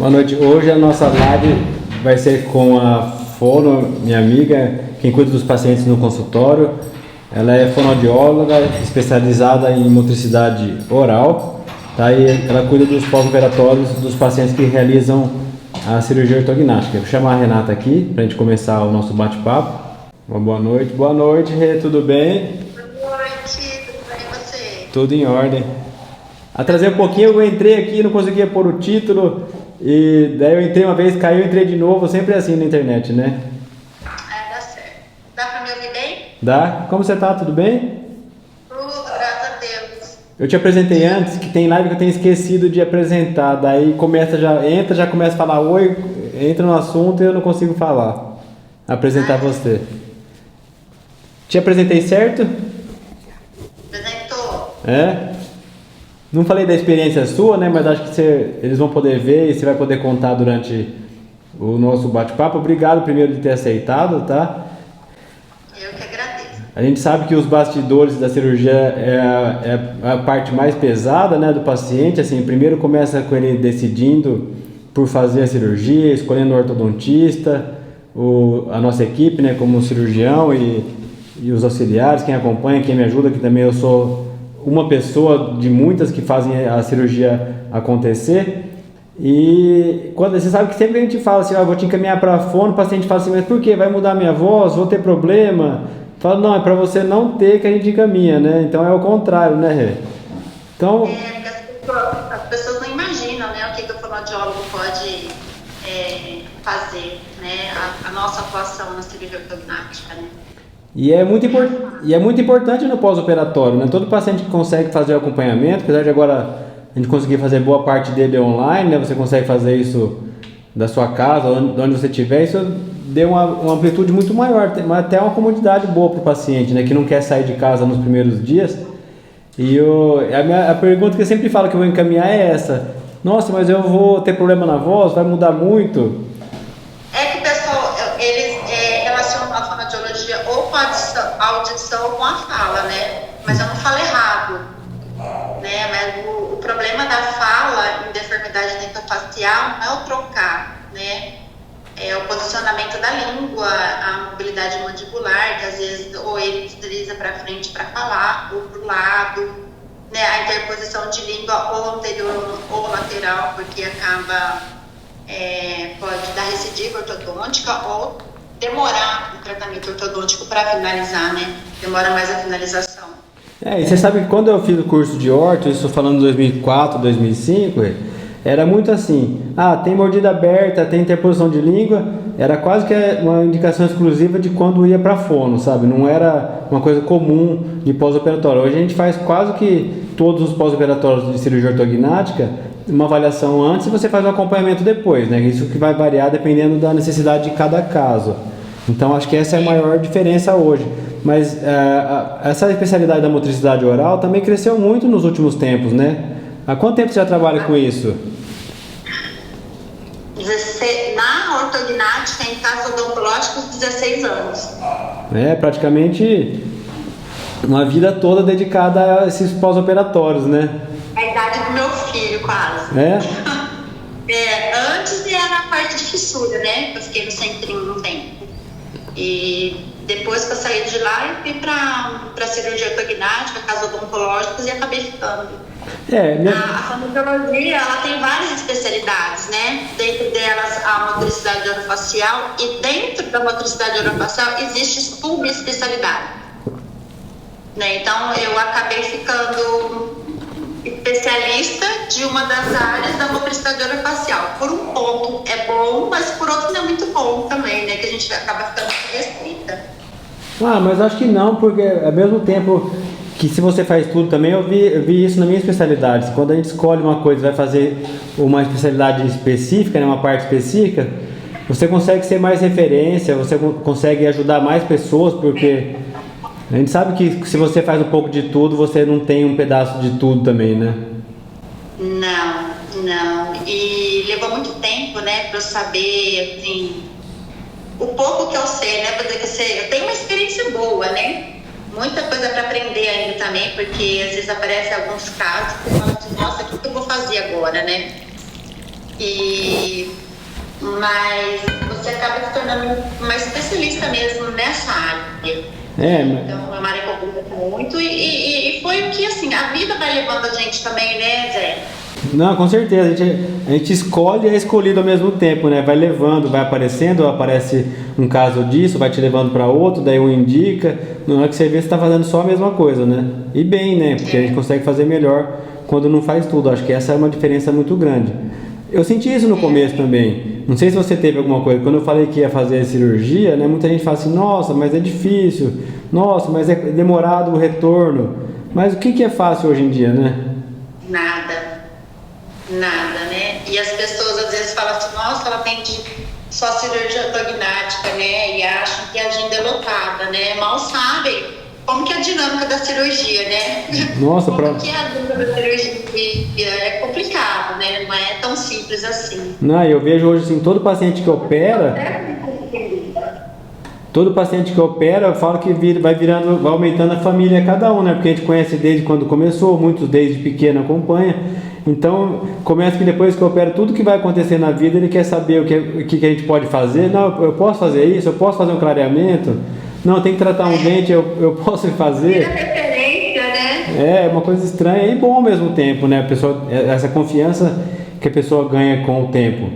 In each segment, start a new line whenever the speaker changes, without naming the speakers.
Boa noite. Hoje a nossa live vai ser com a fono, minha amiga, quem cuida dos pacientes no consultório. Ela é fonoaudióloga, especializada em motricidade oral, tá? E ela cuida dos pós-operatórios dos pacientes que realizam a cirurgia ortognática. Eu vou chamar a Renata aqui para a gente começar o nosso bate-papo. Uma boa noite. Boa noite, Rê, tudo bem?
Boa noite, tudo bem e você?
Tudo em ordem. Atrasei um pouquinho, eu entrei aqui, não conseguia pôr o título, e daí eu entrei uma vez, caiu, entrei de novo, sempre assim na internet, né?
Dá certo. Dá pra me ouvir bem?
Dá? Como você tá? Tudo bem?
Tudo, graças a Deus.
Eu te apresentei antes, que tem live que eu tenho esquecido de apresentar, daí começa, já começa a falar oi, entra no assunto e eu não consigo falar, apresentar você. Te apresentei certo?
Apresentou?
É? Não falei da experiência sua, né? Mas acho que eles vão poder ver e você vai poder contar durante o nosso bate-papo. Obrigado primeiro de ter aceitado, tá?
Eu que agradeço.
A gente sabe que os bastidores da cirurgia é a parte mais pesada, né, do paciente. Assim, primeiro começa com ele decidindo por fazer a cirurgia, escolhendo o ortodontista, a nossa equipe, né, como cirurgião e os auxiliares, quem acompanha, quem me ajuda, que também eu sou uma pessoa de muitas que fazem a cirurgia acontecer. E quando você sabe que sempre a gente fala assim, vou te encaminhar para a fono, o paciente fala assim, mas por quê? Vai mudar minha voz? Vou ter problema? Fala, não, é para você não ter que a gente encaminha, né? Então é o contrário, né, Rê? Então...
porque as pessoas não imaginam, né, o que o fonoaudiólogo pode fazer, né, a nossa atuação na cirurgia ortognática, né?
E é muito importante no pós-operatório, né? Todo paciente que consegue fazer o acompanhamento, apesar de agora a gente conseguir fazer boa parte dele online, né? Você consegue fazer isso da sua casa, de onde você estiver, isso deu uma amplitude muito maior, até uma comodidade boa para o paciente, né? Que não quer sair de casa nos primeiros dias. E a pergunta que eu sempre falo que eu vou encaminhar é essa: nossa, mas eu vou ter problema na voz, vai mudar muito?
É que o pessoal, eles relacionam a fonoaudiologia ou com a audição ou com a fala, né? Mas eu não falo errado, né? Mas o problema da fala em deformidade dentofacial não é o trocar, né? É o posicionamento da língua, a mobilidade mandibular, que às vezes ou ele desliza para frente para falar, ou para o lado, né? A interposição de língua ou anterior ou lateral, porque pode dar recidiva ortodôntica ou demorar o tratamento ortodôntico para finalizar, né? Demora mais a finalização.
E você sabe que quando eu fiz o curso de orto, isso falando de 2004, 2005, era muito assim, tem mordida aberta, tem interposição de língua, era quase que uma indicação exclusiva de quando ia para fono, sabe? Não era uma coisa comum de pós-operatório. Hoje a gente faz quase que todos os pós-operatórios de cirurgia ortognática, uma avaliação antes e você faz um acompanhamento depois, né? Isso que vai variar dependendo da necessidade de cada caso. Então acho que essa é a maior diferença hoje. Mas essa especialidade da motricidade oral também cresceu muito nos últimos tempos, né? Há quanto tempo você já trabalha com isso?
Na ortognática, em casos odontológicos, 16 anos.
Praticamente uma vida toda dedicada a esses pós-operatórios, né?
A idade do meu filho, quase. Antes era a parte de fissura, né? Eu fiquei no centrinho um tempo. E depois que eu saí de lá, eu fui para cirurgia ortognática, casos odontológicos e acabei ficando. A fonoaudiologia, ela tem várias especialidades, né? Dentro delas, a motricidade orofacial, e dentro da motricidade orofacial existe subespecialidade, né? Então, eu acabei ficando especialista de uma das áreas da motricidade orofacial. Por um ponto é bom, mas por outro não é muito bom também, né? Que a gente acaba ficando restrita.
Mas acho que não, porque ao mesmo tempo que se você faz tudo também, eu vi isso na minha especialidade. Quando a gente escolhe uma coisa, vai fazer uma especialidade específica, né, uma parte específica, você consegue ser mais referência, você consegue ajudar mais pessoas, porque a gente sabe que se você faz um pouco de tudo, você não tem um pedaço de tudo também, né?
Não. E levou muito tempo, né, para eu saber, assim, o pouco que eu sei, né, para dizer que eu tenho uma experiência boa, né? Muita coisa para aprender ainda também, porque às vezes aparecem alguns casos que eu falo assim, nossa, o que eu vou fazer agora, né? Mas você acaba se tornando uma especialista mesmo nessa área. Então, é uma área que eu gosto muito e foi o que, assim, a vida vai levando a gente também, né, Zé?
Não, com certeza, a gente escolhe e é escolhido ao mesmo tempo, né? Vai levando, vai aparecendo, aparece um caso disso, vai te levando para outro, daí um indica, não é que você vê, você está fazendo só a mesma coisa, né? E bem, né? Porque a gente consegue fazer melhor quando não faz tudo, acho que essa é uma diferença muito grande. Eu senti isso no começo também, não sei se você teve alguma coisa, quando eu falei que ia fazer a cirurgia, né? Muita gente fala assim, nossa, mas é difícil, nossa, mas é demorado o retorno, mas o que é fácil hoje em dia, né?
Nada, né? E as pessoas às vezes falam assim, nossa, ela tem só cirurgia ortognática, né? E acham que a agenda é lotada, né? Mal sabem como que é a dinâmica da cirurgia, né?
Nossa,
que é a dinâmica da cirurgia? É complicado, né? Não é tão simples assim.
Não, eu vejo hoje assim, todo paciente que opera, eu falo que vai aumentando a família cada um, né? Porque a gente conhece desde quando começou, muitos desde pequeno acompanha. Então, começa que depois que opera, tudo que vai acontecer na vida, ele quer saber o que a gente pode fazer. Não, eu posso fazer isso, eu posso fazer um clareamento. Não, tem que tratar um dente, eu posso fazer.
Vira referência, né?
É uma coisa estranha e bom ao mesmo tempo, né? A pessoa, essa confiança que a pessoa ganha com o tempo.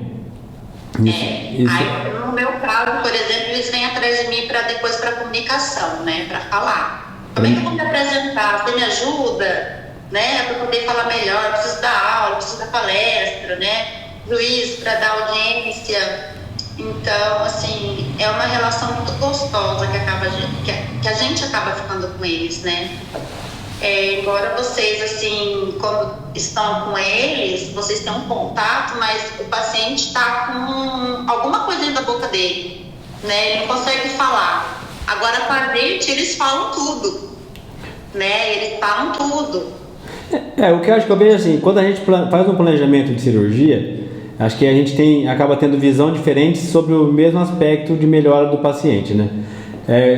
Isso. Aí, no meu caso, por exemplo, eles vêm atrás de mim depois para comunicação, né? Para falar. Como é que eu vou me apresentar? Você me ajuda? Né, para poder falar melhor, preciso dar aula, preciso dar palestra, né, juiz para dar audiência. Então, assim, é uma relação muito gostosa que a gente acaba ficando com eles, né. Embora vocês, assim, quando estão com eles, vocês têm um contato, mas o paciente está com alguma coisa dentro da boca dele, né, ele não consegue falar. Agora, com a gente, eles falam tudo, né, eles falam tudo.
O que eu acho que eu vejo assim, quando a gente faz um planejamento de cirurgia, acho que a gente acaba tendo visão diferente sobre o mesmo aspecto de melhora do paciente, né?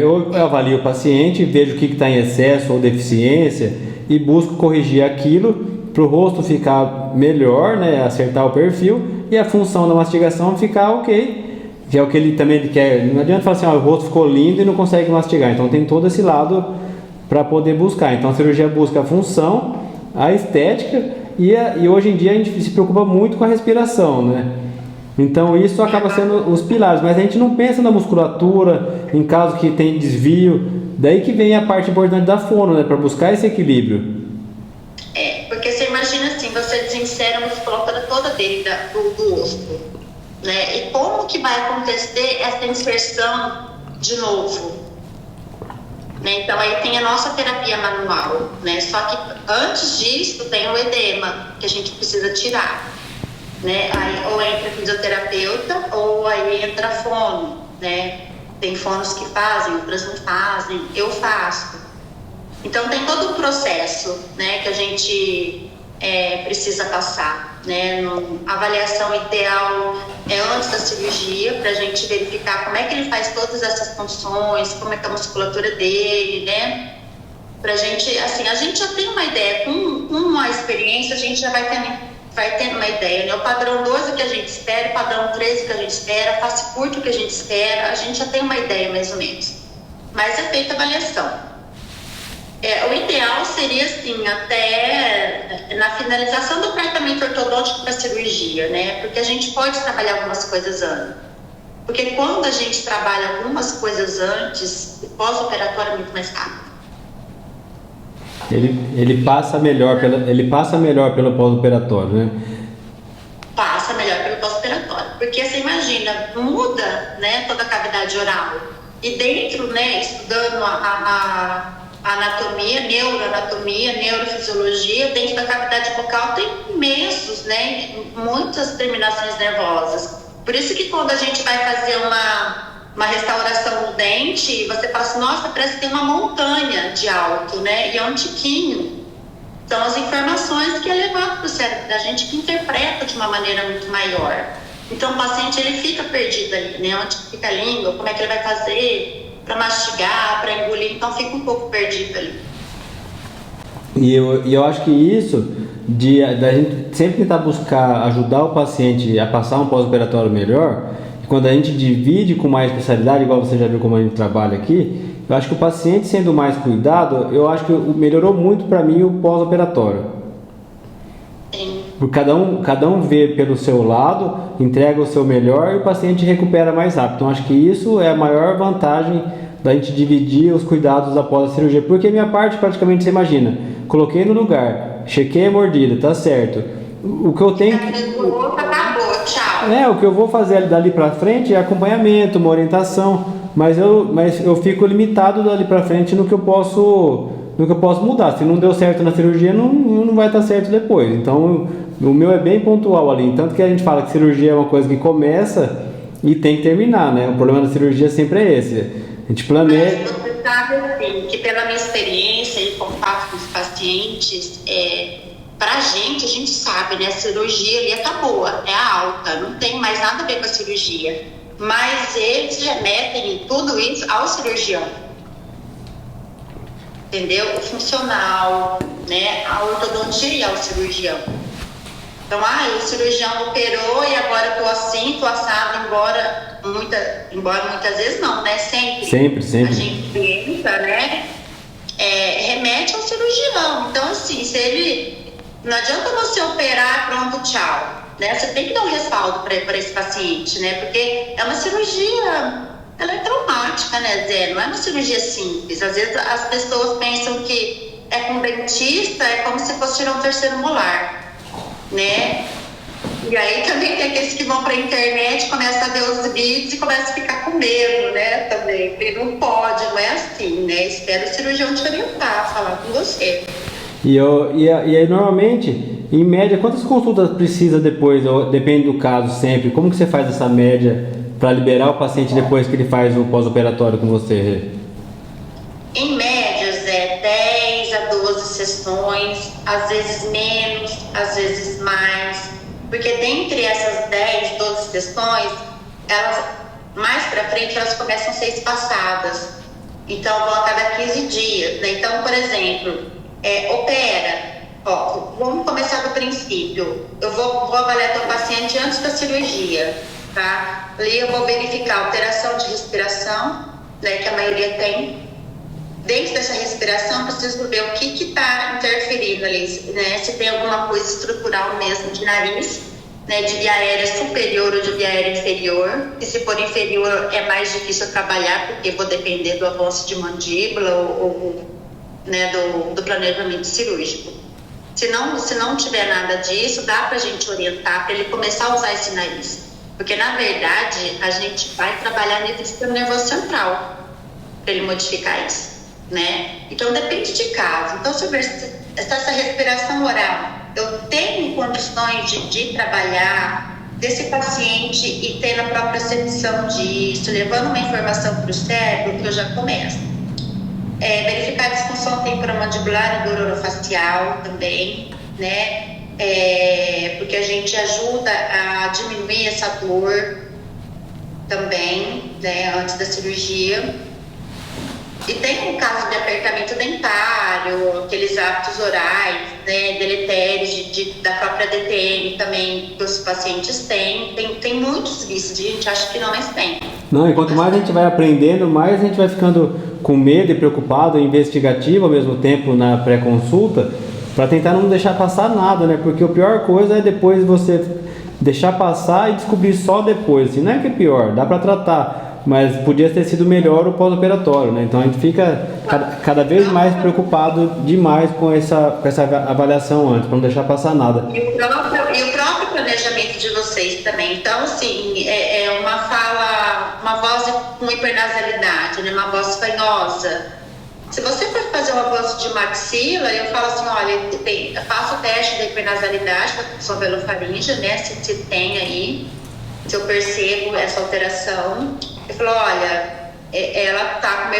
Eu avalio o paciente, vejo o que está em excesso ou deficiência e busco corrigir aquilo para o rosto ficar melhor, né? Acertar o perfil e a função da mastigação ficar ok, que é o que ele também quer. Não adianta falar assim, o rosto ficou lindo e não consegue mastigar, então tem todo esse lado para poder buscar. Então a cirurgia busca a função, a estética e hoje em dia a gente se preocupa muito com a respiração, né? Então isso acaba sendo os pilares, mas a gente não pensa na musculatura, em caso que tem desvio, daí que vem a parte importante da fono, né? Para buscar esse equilíbrio.
Porque você imagina assim, você desinsere a musculatura toda dele do osso, né? E como que vai acontecer essa inserção de novo? Então aí tem a nossa terapia manual, né? Só que antes disso tem o edema que a gente precisa tirar, né? Aí ou entra fisioterapeuta ou aí entra fono, né? Tem fonos que fazem, outras não fazem, eu faço. Então tem todo o processo, né? Que a gente precisa passar, né? A avaliação ideal é antes da cirurgia, para a gente verificar como é que ele faz todas essas funções, como é que é a musculatura dele, né? Pra gente, assim, a gente já tem uma ideia, com a experiência a gente já vai tendo uma ideia, né? O padrão 12 que a gente espera, o padrão 13 que a gente espera, a face curta que a gente espera, a gente já tem uma ideia mais ou menos. Mas é feita a avaliação. O ideal seria, assim, até na finalização do tratamento ortodôntico para cirurgia, né? Porque a gente pode trabalhar algumas coisas antes. Porque quando a gente trabalha algumas coisas antes, o pós-operatório é muito mais rápido.
Ele passa melhor pelo pós-operatório, né?
Passa melhor pelo pós-operatório. Porque você imagina, muda, né, toda a cavidade oral. E dentro, né, estudando a anatomia, neuroanatomia, neurofisiologia, dentro da cavidade bucal tem imensos, né, muitas terminações nervosas. Por isso que quando a gente vai fazer uma restauração do dente, você fala assim, nossa, parece que tem uma montanha de alto, né, e é um tiquinho. São as informações que é levado para o cérebro da gente, que interpreta de uma maneira muito maior. Então o paciente, ele fica perdido ali, né, onde fica a língua, como é que ele vai fazer para mastigar, para engolir, então fica um pouco perdido ali.
E eu acho que isso, da gente sempre tentar buscar ajudar o paciente a passar um pós-operatório melhor, e quando a gente divide com mais especialidade, igual você já viu como a gente trabalha aqui, eu acho que o paciente sendo mais cuidado, eu acho que melhorou muito para mim o pós-operatório. Porque cada um vê pelo seu lado, entrega o seu melhor e o paciente recupera mais rápido. Então acho que isso é a maior vantagem da gente dividir os cuidados após a cirurgia. Porque minha parte praticamente você imagina, coloquei no lugar, chequei a mordida, tá certo. O que eu tenho
acabou, tchau.
o que eu vou fazer dali para frente é acompanhamento, uma orientação, mas eu fico limitado dali para frente no que eu posso mudar. Se não deu certo na cirurgia, não vai estar certo depois. Então, o meu é bem pontual ali. Tanto que a gente fala que cirurgia é uma coisa que começa e tem que terminar, né? O problema da cirurgia sempre é esse. A gente planeja...
Mas você sabe, assim, que pela minha experiência e contato com os pacientes, pra gente, a gente sabe, né? A cirurgia ali acabou, é a alta. Não tem mais nada a ver com a cirurgia. Mas eles remetem tudo isso ao cirurgião. Entendeu? O funcional, né? A ortodontia ao cirurgião. Então, o cirurgião operou e agora eu tô assim, tô assado, embora muitas vezes não, né? Sempre. A gente entra, né? Remete ao cirurgião. Então, assim, se ele... Não adianta você operar, pronto, tchau. Né? Você tem que dar um respaldo para esse paciente, né? Porque é uma cirurgia... Ela é traumática, né, Zé? Não é uma cirurgia simples. Às vezes as pessoas pensam que com dentista é como se fosse tirar um terceiro molar, né? E aí também tem aqueles que vão pra internet, começam a ver os vídeos e começam a ficar com medo, né? Também. Porque não pode, não é assim, né? Espera o cirurgião te orientar, falar com você.
E aí, normalmente, em média, quantas consultas precisa depois? Depende do caso sempre. Como que você faz essa média para liberar o paciente depois que ele faz o pós-operatório com você?
Em média, Zé, 10 a 12 sessões, às vezes menos, às vezes mais, porque dentre essas 10, 12 sessões, elas, mais para frente, elas começam a ser espaçadas, então vão a cada 15 dias, né? Então, por exemplo, vamos começar do princípio, eu vou avaliar teu paciente antes da cirurgia, tá? Ali eu vou verificar alteração de respiração, né, que a maioria tem. Dentro dessa respiração, preciso ver o que está interferindo ali, né? Se tem alguma coisa estrutural mesmo de nariz, né? De via aérea superior ou de via aérea inferior. E se for inferior, é mais difícil trabalhar, porque vou depender do avanço de mandíbula ou né, do planejamento cirúrgico. Se não tiver nada disso, dá para a gente orientar para ele começar a usar esse nariz. Porque, na verdade, a gente vai trabalhar nesse sistema nervoso central para ele modificar isso, né? Então, depende de caso. Então, se eu ver essa respiração oral, eu tenho condições de trabalhar desse paciente e ter na própria percepção disso, levando uma informação para o cérebro, que eu já começo. Verificar a disfunção temporomandibular e orofacial também, né? Porque a gente ajuda a diminuir essa dor também, né, antes da cirurgia. E tem um caso de apertamento dentário, aqueles hábitos orais, né, deletérios da própria DTM também que os pacientes têm. Tem muitos vícios, a gente acha que não, mas tem.
Não, e quanto mais a gente vai aprendendo, mais a gente vai ficando com medo e preocupado, investigativo ao mesmo tempo na pré-consulta, para tentar não deixar passar nada, né? Porque a pior coisa é depois você deixar passar e descobrir só depois. Assim, não é que é pior, dá para tratar, mas podia ter sido melhor o pós-operatório, né? Então a gente fica cada vez mais preocupado demais com essa avaliação antes, para não deixar passar nada.
E o próprio planejamento de vocês também. Então, assim, uma voz com hipernasalidade, né? Uma voz fanhosa. Se você for fazer um avanço de maxila, eu falo assim, olha, eu faço o teste da hipernasalidade da função velofaríngea, né? Se tem aí, se eu percebo essa alteração. Eu falo, olha, ela está com uma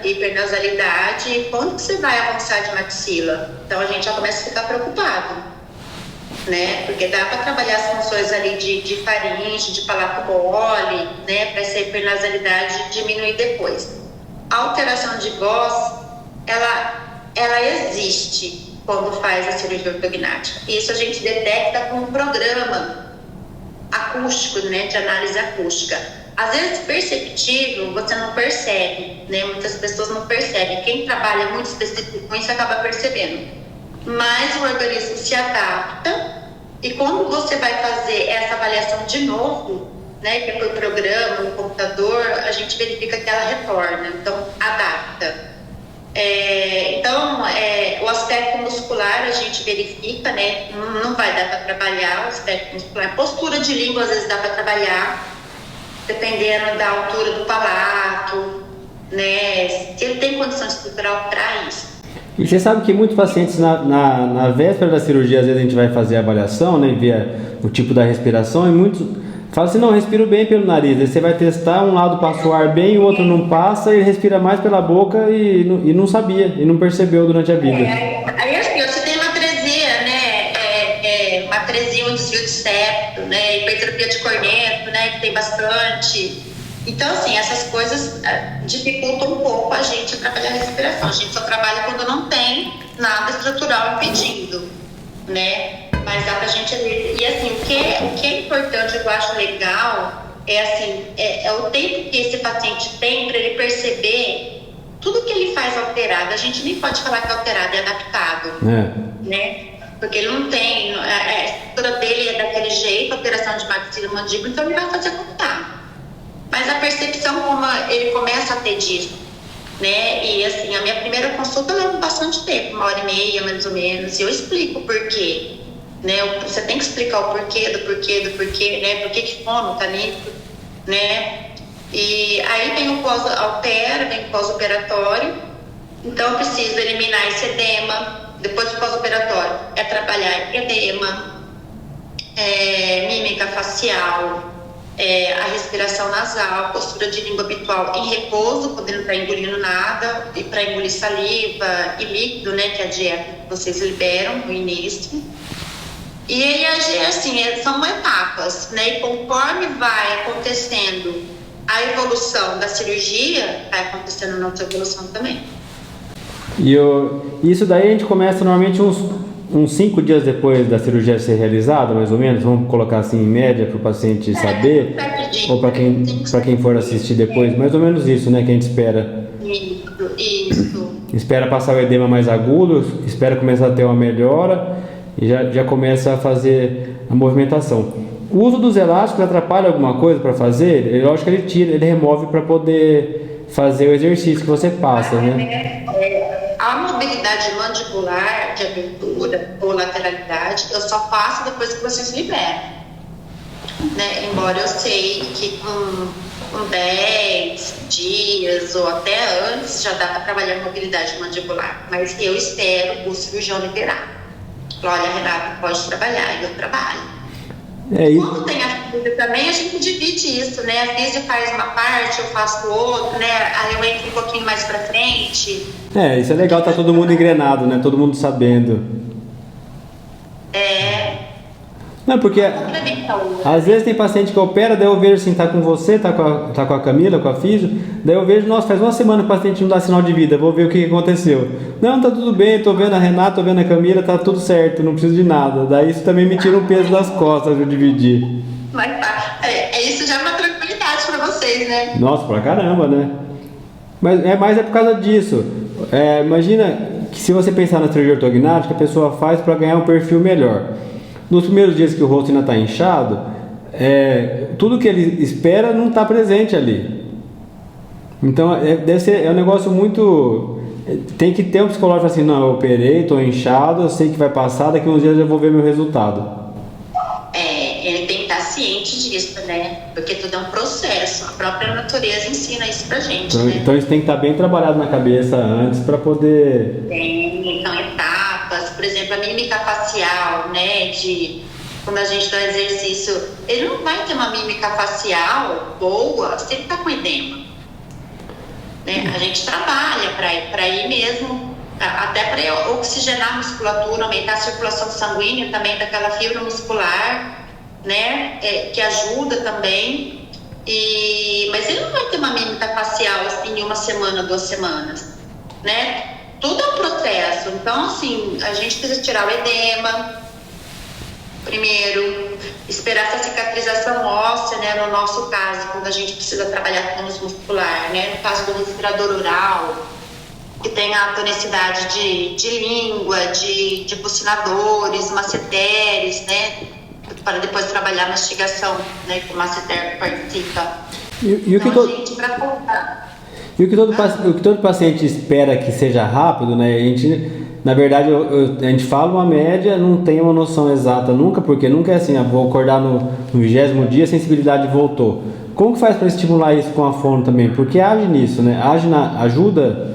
hipernasalidade, quando que você vai avançar de maxila? Então a gente já começa a ficar preocupado, né? Porque dá para trabalhar as funções ali de faringe, de palato mole, né? Para essa hipernasalidade diminuir depois. A alteração de voz, ela existe, quando faz a cirurgia ortognática. Isso a gente detecta com um programa acústico, né, de análise acústica. Às vezes perceptível, você não percebe, né? Muitas pessoas não percebem. Quem trabalha muito específico com isso acaba percebendo. Mas o organismo se adapta e quando você vai fazer essa avaliação de novo, né, que é por programa, no computador, a gente verifica que ela retorna. Então, adapta. O aspecto muscular a gente verifica, né? Não vai dar para trabalhar o aspecto muscular. Postura de língua às vezes dá para trabalhar, dependendo da altura do palato, né? Se ele tem condição estrutural para isso.
E você sabe que muitos pacientes na véspera da cirurgia, às vezes a gente vai fazer a avaliação, né? Via o tipo da respiração, e muitos falam assim, não, respiro bem pelo nariz. Aí você vai testar, um lado passa o ar bem, o outro não passa, e ele respira mais pela boca e não sabia, e não percebeu durante a vida.
Aí assim, você tem uma atresia, né? Uma atresia, um desvio de septo, né? Hipertrofia de corneto, né? Que tem bastante. Então, assim, essas coisas dificultam um pouco a gente trabalhar a respiração. A gente só trabalha quando não tem nada estrutural impedindo, né? Mas dá pra gente... E assim, o que é importante, eu acho legal, é o tempo que esse paciente tem para ele perceber tudo que ele faz alterado. A gente nem pode falar que é alterado, é adaptado, né? Porque ele não tem... A estrutura dele é daquele jeito, alteração de maxila e mandíbula, então ele vai fazer como tá. Mas a percepção, como ele começa a ter disso, né? E assim, a minha primeira consulta leva bastante tempo, 1h30 mais ou menos, e eu explico o porquê, né? Você tem que explicar o porquê, né? Por que fono tá nisso, né? E aí vem o pós-operatório, então eu preciso eliminar esse edema. Depois do pós-operatório é trabalhar edema, mímica facial, a respiração nasal, postura de língua habitual em repouso, quando ele não está engolindo nada, e para engolir saliva e líquido, né, que é a dieta que vocês liberam no início. E ele agir assim, são etapas, né, e conforme vai acontecendo a evolução da cirurgia, vai acontecendo a nossa evolução também.
E isso daí a gente começa normalmente uns 5 dias depois da cirurgia ser realizada, mais ou menos, vamos colocar assim em média para o paciente saber, ou para quem for assistir depois, mais ou menos isso, né, que a gente espera.
Isso.
Espera passar o edema mais agudo, espera começar a ter uma melhora e já começa a fazer a movimentação. O uso dos elásticos atrapalha alguma coisa para fazer? Eu acho que ele remove para poder fazer o exercício que você passa, né?
A mobilidade mandibular de abertura ou lateralidade eu só faço depois que vocês liberam, né? Embora eu sei que com 10 dias ou até antes já dá para trabalhar a mobilidade mandibular, mas eu espero o cirurgião liberar. Olha, Renato, pode trabalhar, e eu trabalho. Quando tem a física também, a gente divide isso, né? A física faz uma parte, eu faço outra, né? Aí eu entro um pouquinho mais pra frente.
Isso é legal, tá todo mundo engrenado, né? Todo mundo sabendo. Não, porque às vezes tem paciente que opera, daí eu vejo assim, tá com você, tá com a Camila, com a físio, daí eu vejo, nossa, faz uma semana que o paciente não dá sinal de vida, vou ver o que aconteceu. Não, tá tudo bem, tô vendo a Renata, tô vendo a Camila, tá tudo certo, não preciso de nada. Daí isso também me tira um peso das costas, eu dividir.
Mas isso já é uma tranquilidade pra vocês, né?
Nossa, pra caramba, né? Mas é por causa disso. Imagina que se você pensar na cirurgia ortognática, a pessoa faz para ganhar um perfil melhor. Nos primeiros dias que o rosto ainda está inchado, tudo que ele espera não está presente ali. Então, deve ser um negócio muito... Tem que ter um psicológico assim, não, eu operei, estou inchado, eu sei que vai passar, daqui uns dias eu vou ver meu resultado.
Ele tem que estar ciente disso, né? Porque tudo é um processo, a própria natureza ensina isso pra gente,
então,
né?
Então isso tem que estar bem trabalhado na cabeça antes para poder...
Então, etapas, por exemplo, a mímica facial, né, quando a gente dá exercício, ele não vai ter uma mímica facial boa se ele tá com edema, né? A gente trabalha para ir mesmo, até para oxigenar a musculatura, aumentar a circulação sanguínea também daquela fibra muscular, né, que ajuda também, mas ele não vai ter uma mímica facial assim em 1 semana, 2 semanas, né? tudo é um processo. Então, assim, a gente precisa tirar o edema primeiro, esperar essa cicatrização óssea, né? No nosso caso, quando a gente precisa trabalhar tônus muscular, né? No caso do respirador oral, que tem a tonicidade de língua, de bucinadores, masseteres, né? Para depois trabalhar a mastigação, né? Que o masseter participa.
E o que todo paciente espera que seja rápido, né? A gente, na verdade, a gente fala uma média, não tem uma noção exata nunca, porque nunca é assim, vou acordar no 20º dia, a sensibilidade voltou. Como que faz para estimular isso com a fono também? Porque age nisso, né? Ajuda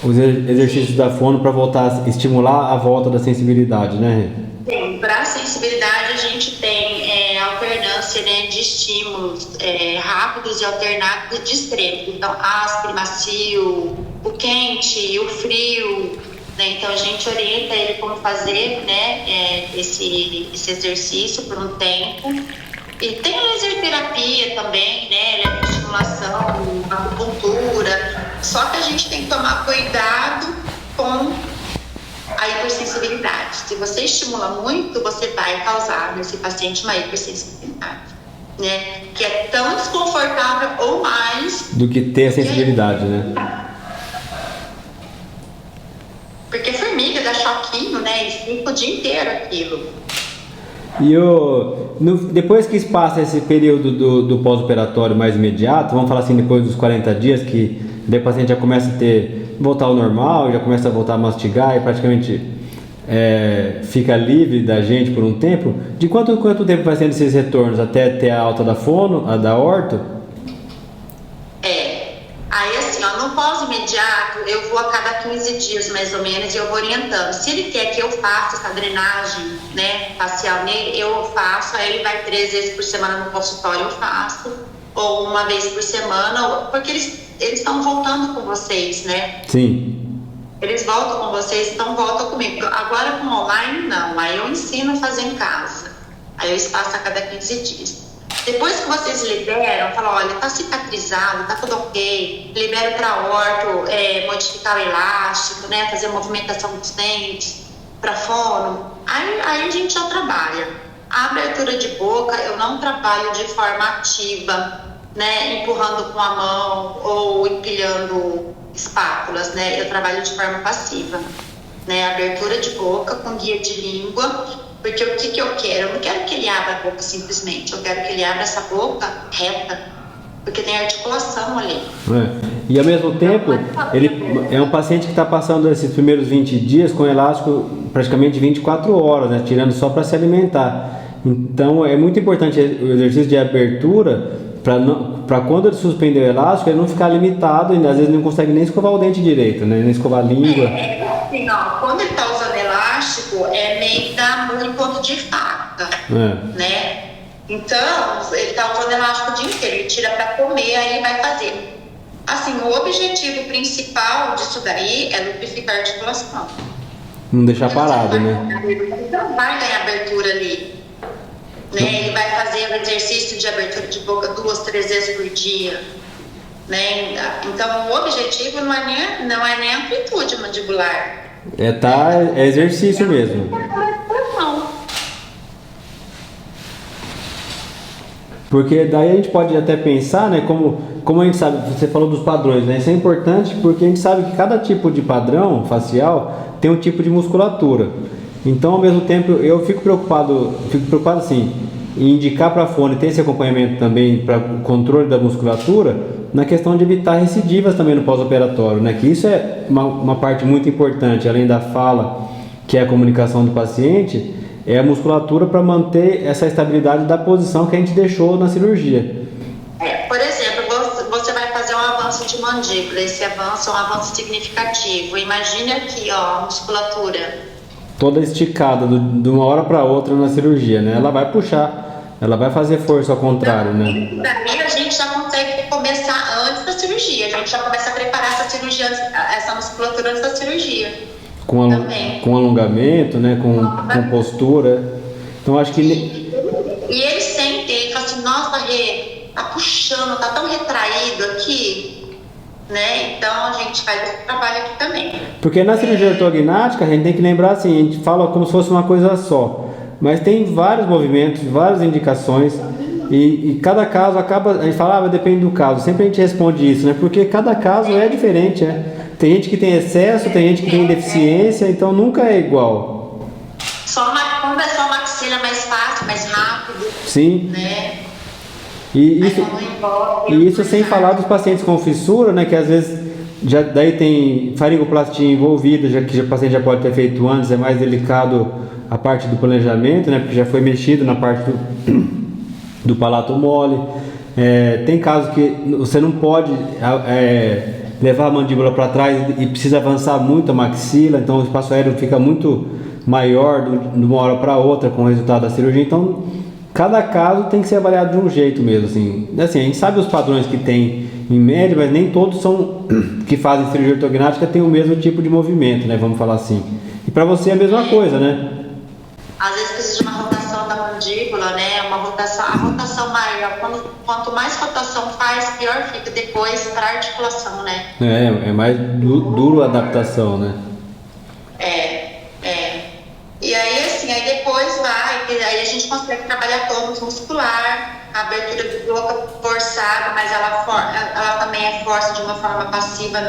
os exercícios da fono para voltar a estimular a volta da sensibilidade, né?
Sim, para a sensibilidade a gente tem alternância, né, de estímulos rápidos e alternados de extremos. Então, áspero, macio, o quente, o frio, né? Então a gente orienta ele como fazer, né, esse exercício por um tempo. E tem a laser terapia também, né, estimulação, acupuntura. Só que a gente tem que tomar cuidado com a hipersensibilidade. Se você estimula muito, você vai causar nesse paciente uma hipersensibilidade, né? Que é tão desconfortável ou mais
do que ter a sensibilidade, né?
Porque formiga dá choquinho, né? E fica o dia inteiro aquilo.
E depois que passa esse período do pós-operatório mais imediato, vamos falar assim, depois dos 40 dias, que daí o paciente já começa a voltar ao normal, já começa a voltar a mastigar e praticamente fica livre da gente por um tempo. De quanto tempo vai sendo esses retornos? Até ter a alta da fono, a da orto?
Aí assim, no pós-imediato, eu vou a cada 15 dias mais ou menos e eu vou orientando. Se ele quer que eu faça essa drenagem, né, facial nele, eu faço. Aí ele vai 3 vezes por semana no consultório, eu faço. Ou uma vez por semana, porque eles estão voltando com vocês, né?
Sim.
Eles voltam com vocês, então voltam comigo. Agora com online, não. Aí eu ensino a fazer em casa. Aí eu espaço a cada 15 dias. Depois que vocês liberam, falam, olha, tá cicatrizado, tá tudo ok, libera para orto, modificar o elástico, né? Fazer movimentação dos dentes, para fono. Aí a gente já trabalha. A abertura de boca, eu não trabalho de forma ativa, né? Empurrando com a mão ou empilhando espátulas, né? Eu trabalho de forma passiva, né? Abertura de boca com guia de língua, porque o que eu quero? Eu não quero que ele abra a boca simplesmente, eu quero que ele abra essa boca reta, porque tem articulação ali.
E ao mesmo tempo, ele é um paciente que está passando esses primeiros 20 dias com elástico praticamente 24 horas, né? Tirando só para se alimentar. Então é muito importante o exercício de abertura para quando ele suspender o elástico, ele não ficar limitado e às vezes não consegue nem escovar o dente direito, né? Nem escovar a língua.
Assim, quando ele está usando elástico, é meio que dá um ponto de faca, né? Então, ele está usando elástico o dia inteiro, ele tira para comer, aí ele vai fazer. Assim, o objetivo principal disso daí é lubrificar a articulação.
Não deixar parado, né?
Ele não vai ganhar abertura ali. Né? Ele vai fazer o exercício de abertura de boca 2, 3 vezes por dia, né? Então o objetivo não é nem amplitude mandibular,
é exercício mesmo. Porque daí a gente pode até pensar, né, como a gente sabe, você falou dos padrões, né? Isso é importante porque a gente sabe que cada tipo de padrão facial tem um tipo de musculatura. Então, ao mesmo tempo, eu fico preocupado assim, em indicar para a fono e ter esse acompanhamento também para o controle da musculatura, na questão de evitar recidivas também no pós-operatório, né? Que isso é uma parte muito importante, além da fala, que é a comunicação do paciente, é a musculatura para manter essa estabilidade da posição que a gente deixou na cirurgia.
Por exemplo, você vai fazer um avanço de mandíbula, esse avanço é um avanço significativo. Imagine aqui, a musculatura
toda esticada de uma hora para outra na cirurgia, né? Ela vai puxar, ela vai fazer força ao contrário, né?
Daí a gente já consegue começar antes da cirurgia, a gente já começa a preparar essa cirurgia, essa musculatura antes da cirurgia.
Com alongamento, né? Com postura. Então acho que...
E ele sente, ele fala assim, nossa, Rê, tá puxando, tá tão retraído aqui, né? Então a gente faz esse trabalho aqui também.
Porque na cirurgia ortognática a gente tem que lembrar assim, a gente fala como se fosse uma coisa só, mas tem vários movimentos, várias indicações e cada caso acaba, a gente fala, depende do caso, sempre a gente responde isso, né? Porque cada caso é diferente, né? Tem gente que tem excesso, tem gente que tem deficiência, então nunca é igual.
Quando é só maxila, mais fácil, mais rápido.
Sim.
Né?
E isso sem falar dos pacientes com fissura, né? Que às vezes daí tem faringoplastia envolvida, já que o paciente já pode ter feito antes, é mais delicado a parte do planejamento, né? Porque já foi mexido na parte do palato mole. Tem casos que você não pode levar a mandíbula para trás e precisa avançar muito a maxila, então o espaço aéreo fica muito maior de uma hora para outra com o resultado da cirurgia. Então cada caso tem que ser avaliado de um jeito mesmo, assim, a gente sabe os padrões que tem em média, mas nem todos que fazem cirurgia ortognática têm o mesmo tipo de movimento, né, vamos falar assim. E para você é a mesma coisa, né?
Às vezes precisa de uma rotação da mandíbula, né, a rotação maior, quanto mais rotação faz, pior fica depois para a articulação, né?
É mais duro a adaptação, né?
E aí, assim, aí depois aí a gente consegue trabalhar tônus muscular, a abertura de boca forçada, mas ela também é força de uma forma passiva,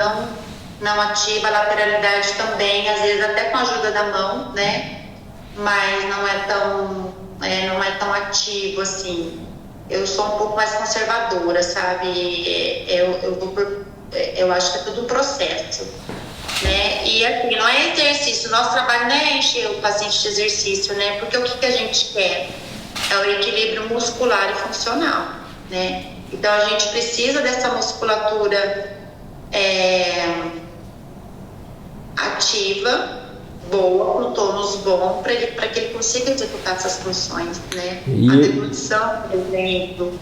não ativa, a lateralidade também, às vezes até com a ajuda da mão, né? Mas não é tão ativo, assim. Eu sou um pouco mais conservadora, sabe? Eu acho que é tudo um processo. Né? E assim, não é exercício, nosso trabalho não é encher o paciente de exercício, né? Porque o que a gente quer é o equilíbrio muscular e funcional, né? Então a gente precisa dessa musculatura ativa, boa, com tônus bom, para que ele consiga executar essas funções, né? A deglutição, por exemplo.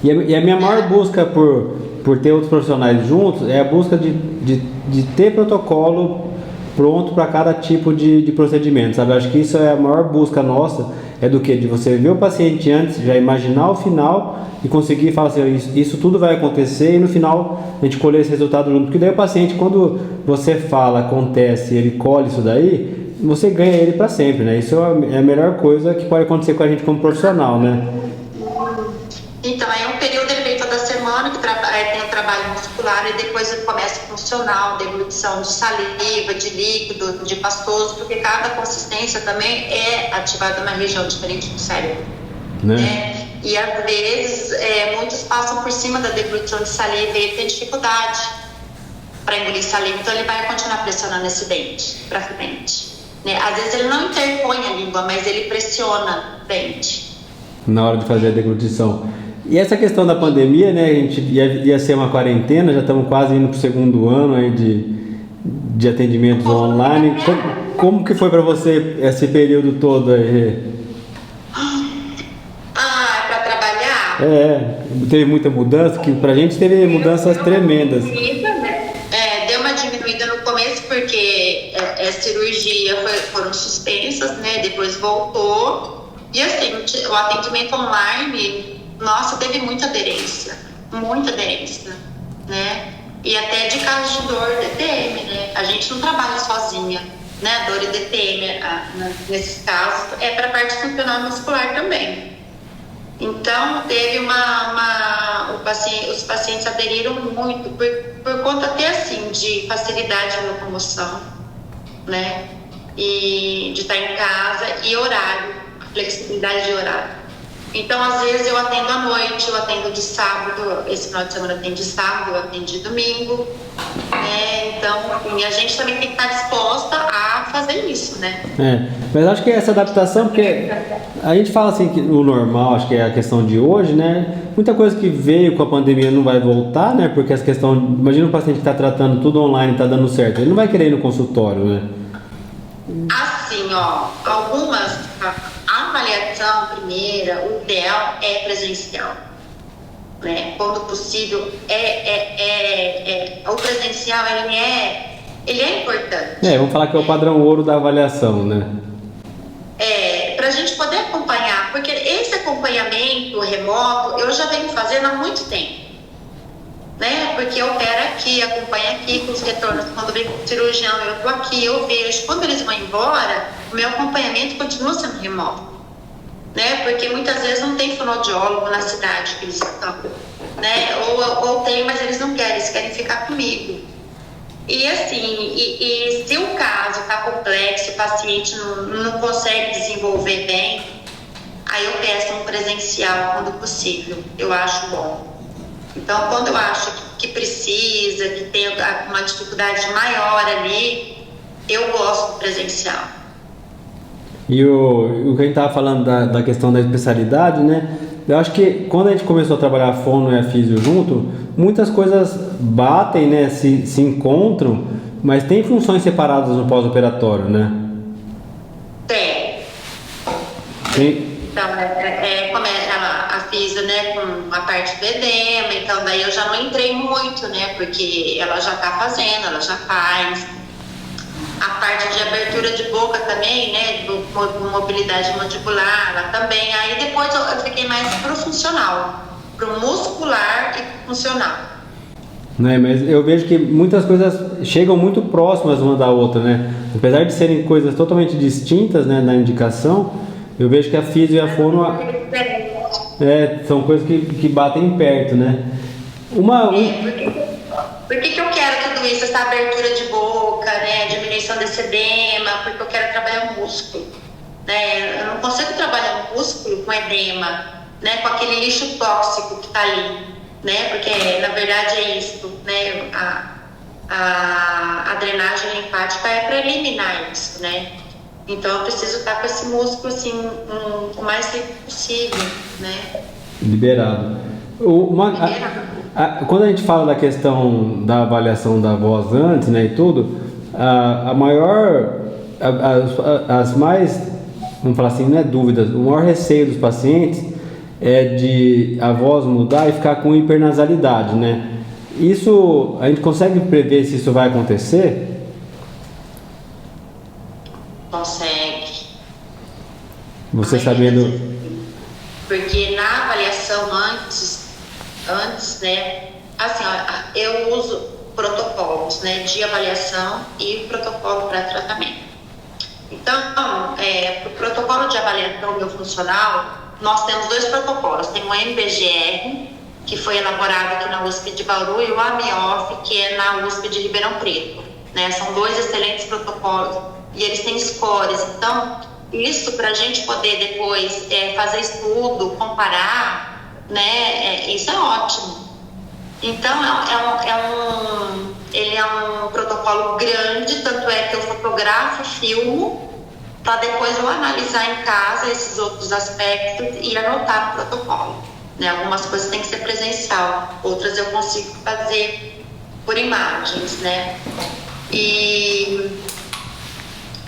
E a minha maior busca por ter outros profissionais juntos é a busca de ter protocolo pronto para cada tipo de procedimento, sabe? Acho que isso é a maior busca nossa, de você ver o paciente antes, já imaginar o final e conseguir falar assim, isso tudo vai acontecer e no final a gente colher esse resultado junto, porque daí o paciente, quando você fala, acontece, ele colhe isso daí, você ganha ele para sempre, né? Isso é a melhor coisa que pode acontecer com a gente como profissional, né?
Então, é um período ele vem toda semana que tem o trabalho muscular e depois ele começa o funcional, deglutição de saliva, de líquido, de pastoso, porque cada consistência também é ativada numa região diferente do cérebro. Né? E às vezes muitos passam por cima da deglutição de saliva e ele tem dificuldade para engolir saliva, então ele vai continuar pressionando esse dente para frente. Né? Às vezes ele não interpõe a língua, mas ele pressiona o dente.
Na hora de fazer a deglutição. E essa questão da pandemia, né, a gente ia ser uma quarentena, já estamos quase indo para o segundo ano aí de atendimentos online. Como que foi para você esse período todo aí?
Para trabalhar?
Teve muita mudança, que pra gente teve mudanças tremendas.
Deu uma diminuída no começo porque cirurgia foram suspensas, né, depois voltou. E assim, o atendimento online, nossa, teve muita aderência, né? E até de casos de dor, DTM, né? A gente não trabalha sozinha, né? Dor e DTM, nesses casos, é para a parte funcional muscular também. Então, teve os pacientes aderiram muito, por conta até assim, de facilidade de locomoção, né? E de estar em casa e horário, flexibilidade de horário. Então, às vezes eu atendo à noite, eu atendo de sábado, esse final de semana eu atendo de sábado, eu atendo de domingo, né? Então, assim, a gente também tem que estar disposta a fazer isso, né?
Mas acho que essa adaptação, porque a gente fala assim que o normal, acho que é a questão de hoje, né? Muita coisa que veio com a pandemia não vai voltar, né? Porque essa questão, imagina um paciente que está tratando tudo online, está dando certo, ele não vai querer ir no consultório, né?
Assim, algumas... A avaliação primeira, o ideal é presencial, né? Quando possível, o presencial ele é importante.
Vamos falar que é o padrão ouro da avaliação, né?
Para a gente poder acompanhar, porque esse acompanhamento remoto eu já venho fazendo há muito tempo, né? Porque opera aqui, acompanha aqui com os retornos. Quando vem com o cirurgião, eu tô aqui, eu vejo. Quando eles vão embora, o meu acompanhamento continua sendo remoto, né? Porque muitas vezes não tem fonoaudiólogo na cidade que eles estão, né? Ou tem, mas eles não querem, eles querem ficar comigo. E assim, e se o caso está complexo, o paciente não consegue desenvolver bem, aí eu peço um presencial quando possível, eu acho bom. Então, quando eu acho que precisa, que tem uma dificuldade maior ali, eu gosto do presencial.
E o que a gente estava falando da questão da especialidade, né? Eu acho que quando a gente começou a trabalhar a fono e a físio junto, muitas coisas batem, né? Se encontram, mas tem funções separadas no pós-operatório, né?
Tem. Então, começa a físio, né, com a parte do edema, então daí eu já não entrei muito, né? Porque ela já está fazendo, ela já faz. A parte de abertura de boca também, né, mobilidade mandibular, ela também. Aí depois eu fiquei mais pro funcional, pro muscular e pro funcional.
Né, mas eu vejo que muitas coisas chegam muito próximas uma da outra, né? Apesar de serem coisas totalmente distintas, né, na indicação, eu vejo que a físio e a fono são coisas que batem perto, né?
Por que eu quero tudo isso, essa abertura de boca, né, diminuição desse edema? Porque eu quero trabalhar o músculo, né? Eu não consigo trabalhar o músculo com edema, né, com aquele lixo tóxico que está ali, né? Porque na verdade é isso, né? A drenagem linfática é para eliminar isso, né? Então eu preciso estar com esse músculo assim o mais limpo possível, né?
Liberado. Quando a gente fala da questão da avaliação da voz antes, né, e tudo, as mais, vamos falar assim, não é dúvidas, o maior receio dos pacientes é de a voz mudar e ficar com hipernasalidade, né? Isso, a gente consegue prever se isso vai acontecer?
Consegue.
Você sabendo...
Porque na avaliação antes, né, assim, ó, eu uso protocolos, né, de avaliação e protocolo para tratamento. Então, o protocolo de avaliação biofuncional, nós temos 2 protocolos. Tem o MBGR, que foi elaborado aqui na USP de Bauru, e o AMIOF, que é na USP de Ribeirão Preto, né? São 2 excelentes protocolos e eles têm scores. Então, isso para a gente poder depois fazer estudo, comparar, né? Isso é ótimo. Então, ele é um protocolo grande, tanto é que eu fotografo, filmo, para depois eu analisar em casa esses outros aspectos e anotar no protocolo, né? Algumas coisas têm que ser presencial, outras eu consigo fazer por imagens, né?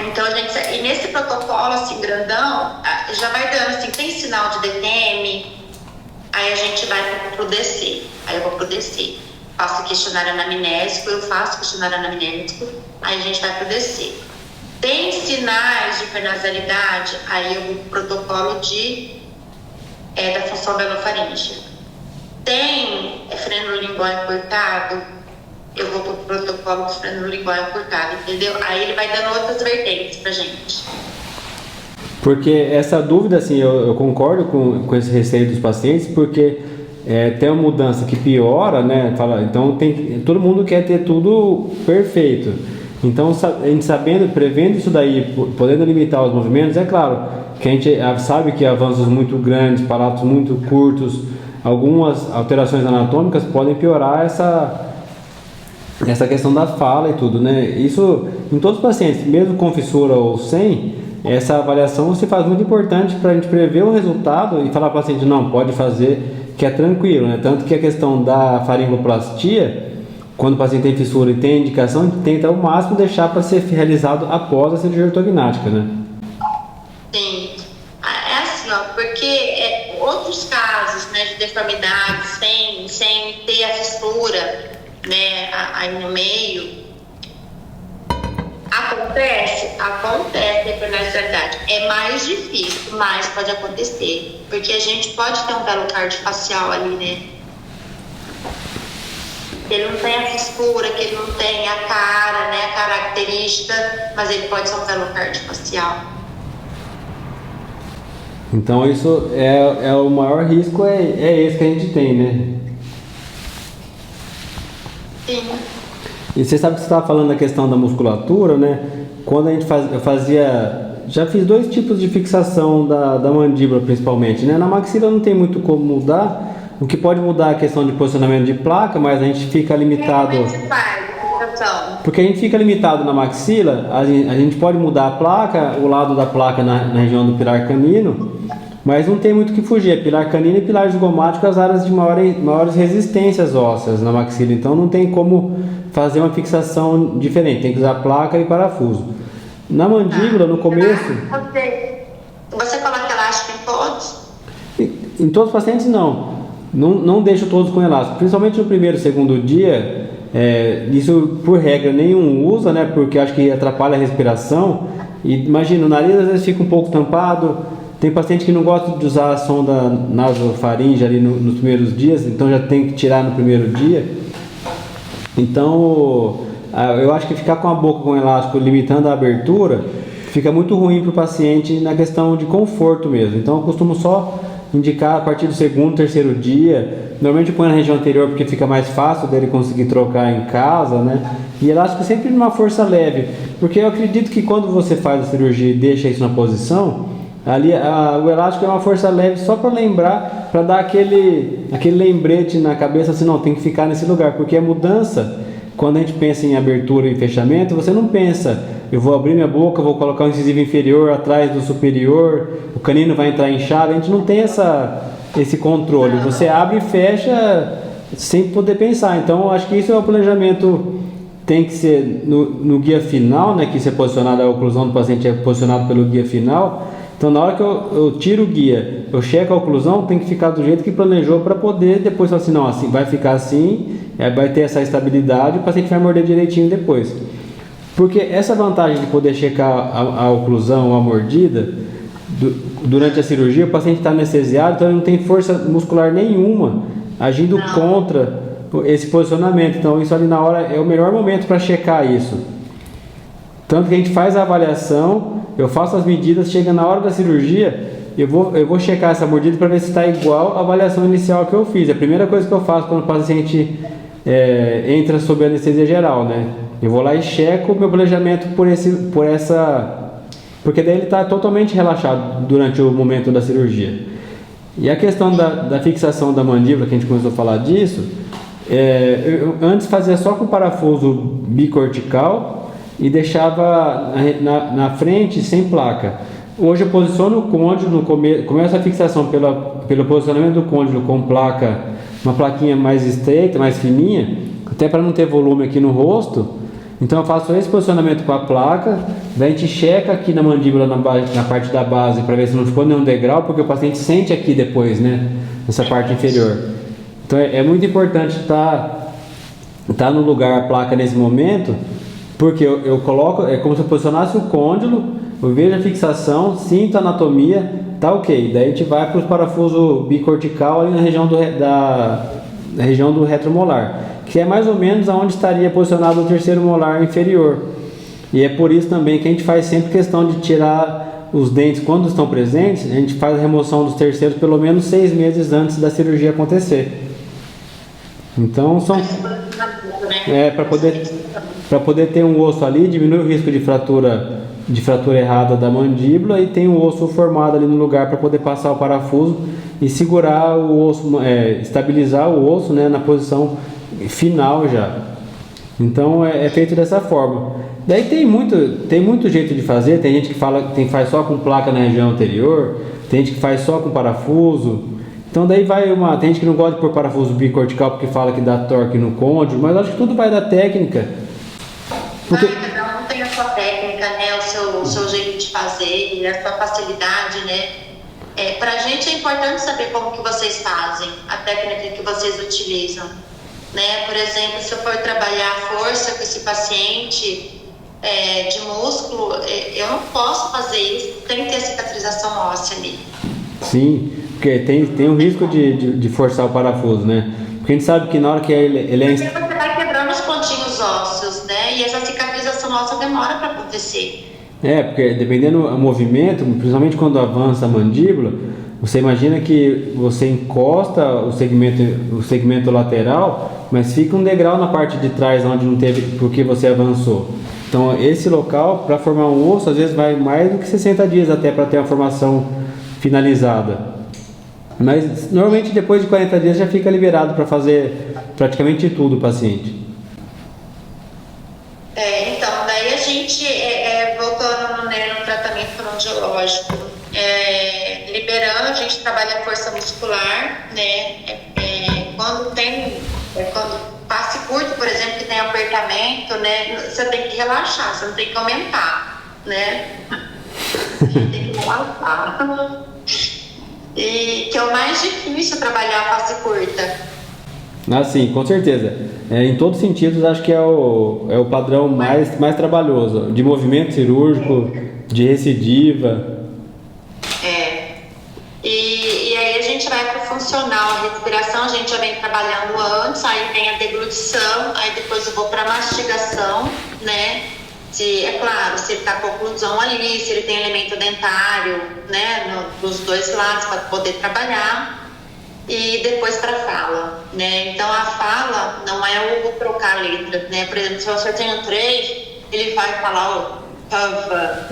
Então, e nesse protocolo, assim, grandão, já vai dando, assim, tem sinal de DTM, aí a gente vai pro DC, aí eu vou pro DC, faço questionário anamnésico, aí a gente vai pro DC. Tem sinais de hipernasalidade, aí eu vou pro protocolo da função venofaríngea. Tem freno lingual encurtado, eu vou pro protocolo do freno lingual encurtado, entendeu? Aí ele vai dando outras vertentes pra gente.
Porque essa dúvida, assim, eu concordo com esse receio dos pacientes, porque tem uma mudança que piora, né? Então todo mundo quer ter tudo perfeito. Então, a gente prevendo isso daí, podendo limitar os movimentos, é claro que a gente sabe que avanços muito grandes, palatos muito curtos, algumas alterações anatômicas podem piorar essa questão da fala e tudo, né? Isso em todos os pacientes, mesmo com fissura ou sem, essa avaliação se faz muito importante para a gente prever o resultado e falar para o paciente, não, pode fazer, que é tranquilo, né? Tanto que a questão da faringoplastia, quando o paciente tem fissura e tem indicação, a gente tenta ao máximo deixar para ser realizado após a cirurgia ortognática, né? Sim,
é assim, ó, porque outros casos, né, de deformidade sem ter a fissura, né, aí no meio, acontece a hipernasalidade. É mais difícil, mas pode acontecer, porque a gente pode ter um velocardio facial ali, né? ele não tem a fissura, que ele não tem a cara, né, a característica, mas ele pode ser um velocárdio facial.
Então isso é o maior risco, é esse que a gente tem, né?
Sim.
E você sabe que você estava falando da questão da musculatura, né? Quando a gente eu fazia, já fiz 2 tipos de fixação da mandíbula principalmente, né? Na maxila não tem muito como mudar, o que pode mudar é a questão de posicionamento de placa, mas a gente fica limitado...
Como é que você faz a fixação?
Porque a gente fica limitado na maxila, a gente pode mudar a placa, o lado da placa na região do pilar canino, mas não tem muito o que fugir. É pilar canino e pilar zigomático, as áreas de maiores resistências ósseas na maxila. Então não tem como fazer uma fixação diferente, tem que usar placa e parafuso. Na mandíbula, no começo...
Você coloca elástico em todos?
Em todos os pacientes não. Não deixo todos com elástico. Principalmente no primeiro e segundo dia, isso por regra nenhum usa, né? Porque acho que atrapalha a respiração. E imagina, o nariz às vezes fica um pouco tampado. Tem paciente que não gosta de usar a sonda nasofaringe ali nos primeiros dias, então já tem que tirar no primeiro dia. Então, eu acho que ficar com a boca com elástico limitando a abertura fica muito ruim para o paciente na questão de conforto mesmo. Então, eu costumo só indicar a partir do segundo, terceiro dia. Normalmente põe na região anterior porque fica mais fácil dele conseguir trocar em casa, né? E elástico sempre numa força leve, porque eu acredito que quando você faz a cirurgia e deixa isso na posição, ali o elástico é uma força leve só para lembrar, para dar aquele lembrete na cabeça assim, não, tem que ficar nesse lugar, porque a mudança, quando a gente pensa em abertura e fechamento, você não pensa, eu vou abrir minha boca, vou colocar o incisivo inferior atrás do superior, o canino vai entrar inchado, a gente não tem esse controle, você abre e fecha sem poder pensar. Então acho que isso é o planejamento, tem que ser no guia final, né, que isso é posicionado, a oclusão do paciente é posicionado pelo guia final. Então na hora que eu tiro o guia, eu checo a oclusão, tem que ficar do jeito que planejou para poder depois falar assim, não, assim, vai ficar assim, vai ter essa estabilidade, o paciente vai morder direitinho depois. Porque essa vantagem de poder checar a oclusão ou a mordida, durante a cirurgia, o paciente está anestesiado, então ele não tem força muscular nenhuma agindo contra esse posicionamento. Então isso ali na hora é o melhor momento para checar isso. Tanto que a gente faz a avaliação, eu faço as medidas, chega na hora da cirurgia, eu vou checar essa mordida para ver se está igual à avaliação inicial que eu fiz. É a primeira coisa que eu faço quando o paciente entra sob anestesia geral, né? Eu vou lá e checo o meu planejamento porque daí ele está totalmente relaxado durante o momento da cirurgia. E a questão da fixação da mandíbula, que a gente começou a falar disso, eu antes fazia só com parafuso bicortical e deixava na frente sem placa. Hoje eu posiciono o côndilo, começo a fixação pelo posicionamento do côndilo com placa, uma plaquinha mais estreita, mais fininha, até para não ter volume aqui no rosto. Então eu faço esse posicionamento com a placa, daí a gente checa aqui na mandíbula, na parte da base, para ver se não ficou nenhum degrau, porque o paciente sente aqui depois, né, nessa parte inferior. Então é muito importante estar no lugar a placa nesse momento, porque eu coloco, é como se eu posicionasse o côndilo, eu vejo a fixação, sinto a anatomia, tá ok. Daí a gente vai para os parafusos bicortical ali na região do retromolar, que é mais ou menos aonde estaria posicionado o terceiro molar inferior. E é por isso também que a gente faz sempre questão de tirar os dentes quando estão presentes. A gente faz a remoção dos terceiros pelo menos 6 meses antes da cirurgia acontecer. Então são para poder ter um osso ali, diminui o risco de fratura errada da mandíbula, e tem um osso formado ali no lugar para poder passar o parafuso e segurar o osso, estabilizar o osso, né, na posição final já. Então é feito dessa forma. Daí tem muito jeito de fazer. Tem gente que faz só com placa na região anterior, tem gente que faz só com parafuso. Então daí tem gente que não gosta de pôr parafuso bicortical porque fala que dá torque no côndilo, mas acho que tudo vai da técnica.
Porque cada um tem a sua técnica, né, o seu jeito de fazer, a sua facilidade, né. Pra gente é importante saber como que vocês fazem, a técnica que vocês utilizam. Né? Por exemplo, se eu for trabalhar a força com esse paciente de músculo, eu não posso fazer isso sem ter cicatrização óssea ali. Sim, porque tem um risco de forçar o parafuso, né? Porque a gente sabe que na hora que ele é... Porque você vai nossa demora para acontecer.
Porque dependendo do movimento, principalmente quando avança a mandíbula, você imagina que você encosta o segmento lateral, mas fica um degrau na parte de trás onde não teve, porque você avançou. Então esse local, para formar um osso, às vezes vai mais do que 60 dias até para ter a formação finalizada. Mas normalmente depois de 40 dias já fica liberado para fazer praticamente tudo o paciente.
Então, daí a gente, voltando no tratamento fonoaudiológico, liberando, a gente trabalha a força muscular, né? Quando passe curto, por exemplo, que tem apertamento, né? Você tem que relaxar, você não tem que aumentar, né? A gente tem que relaxar. E que é o mais difícil trabalhar a face curta.
Sim, com certeza. Em todos os sentidos, acho que é o padrão mais trabalhoso, de movimento cirúrgico, de recidiva.
E aí a gente vai para o funcional, a respiração a gente já vem trabalhando antes, aí vem a deglutição, aí depois eu vou para a mastigação, né? É claro, se ele está com oclusão ali, se ele tem elemento dentário, né, nos dois lados para poder trabalhar. E depois para a fala, né? Então a fala não é o trocar a letra, né? Por exemplo, se você tem um 3, ele vai falar o vaca,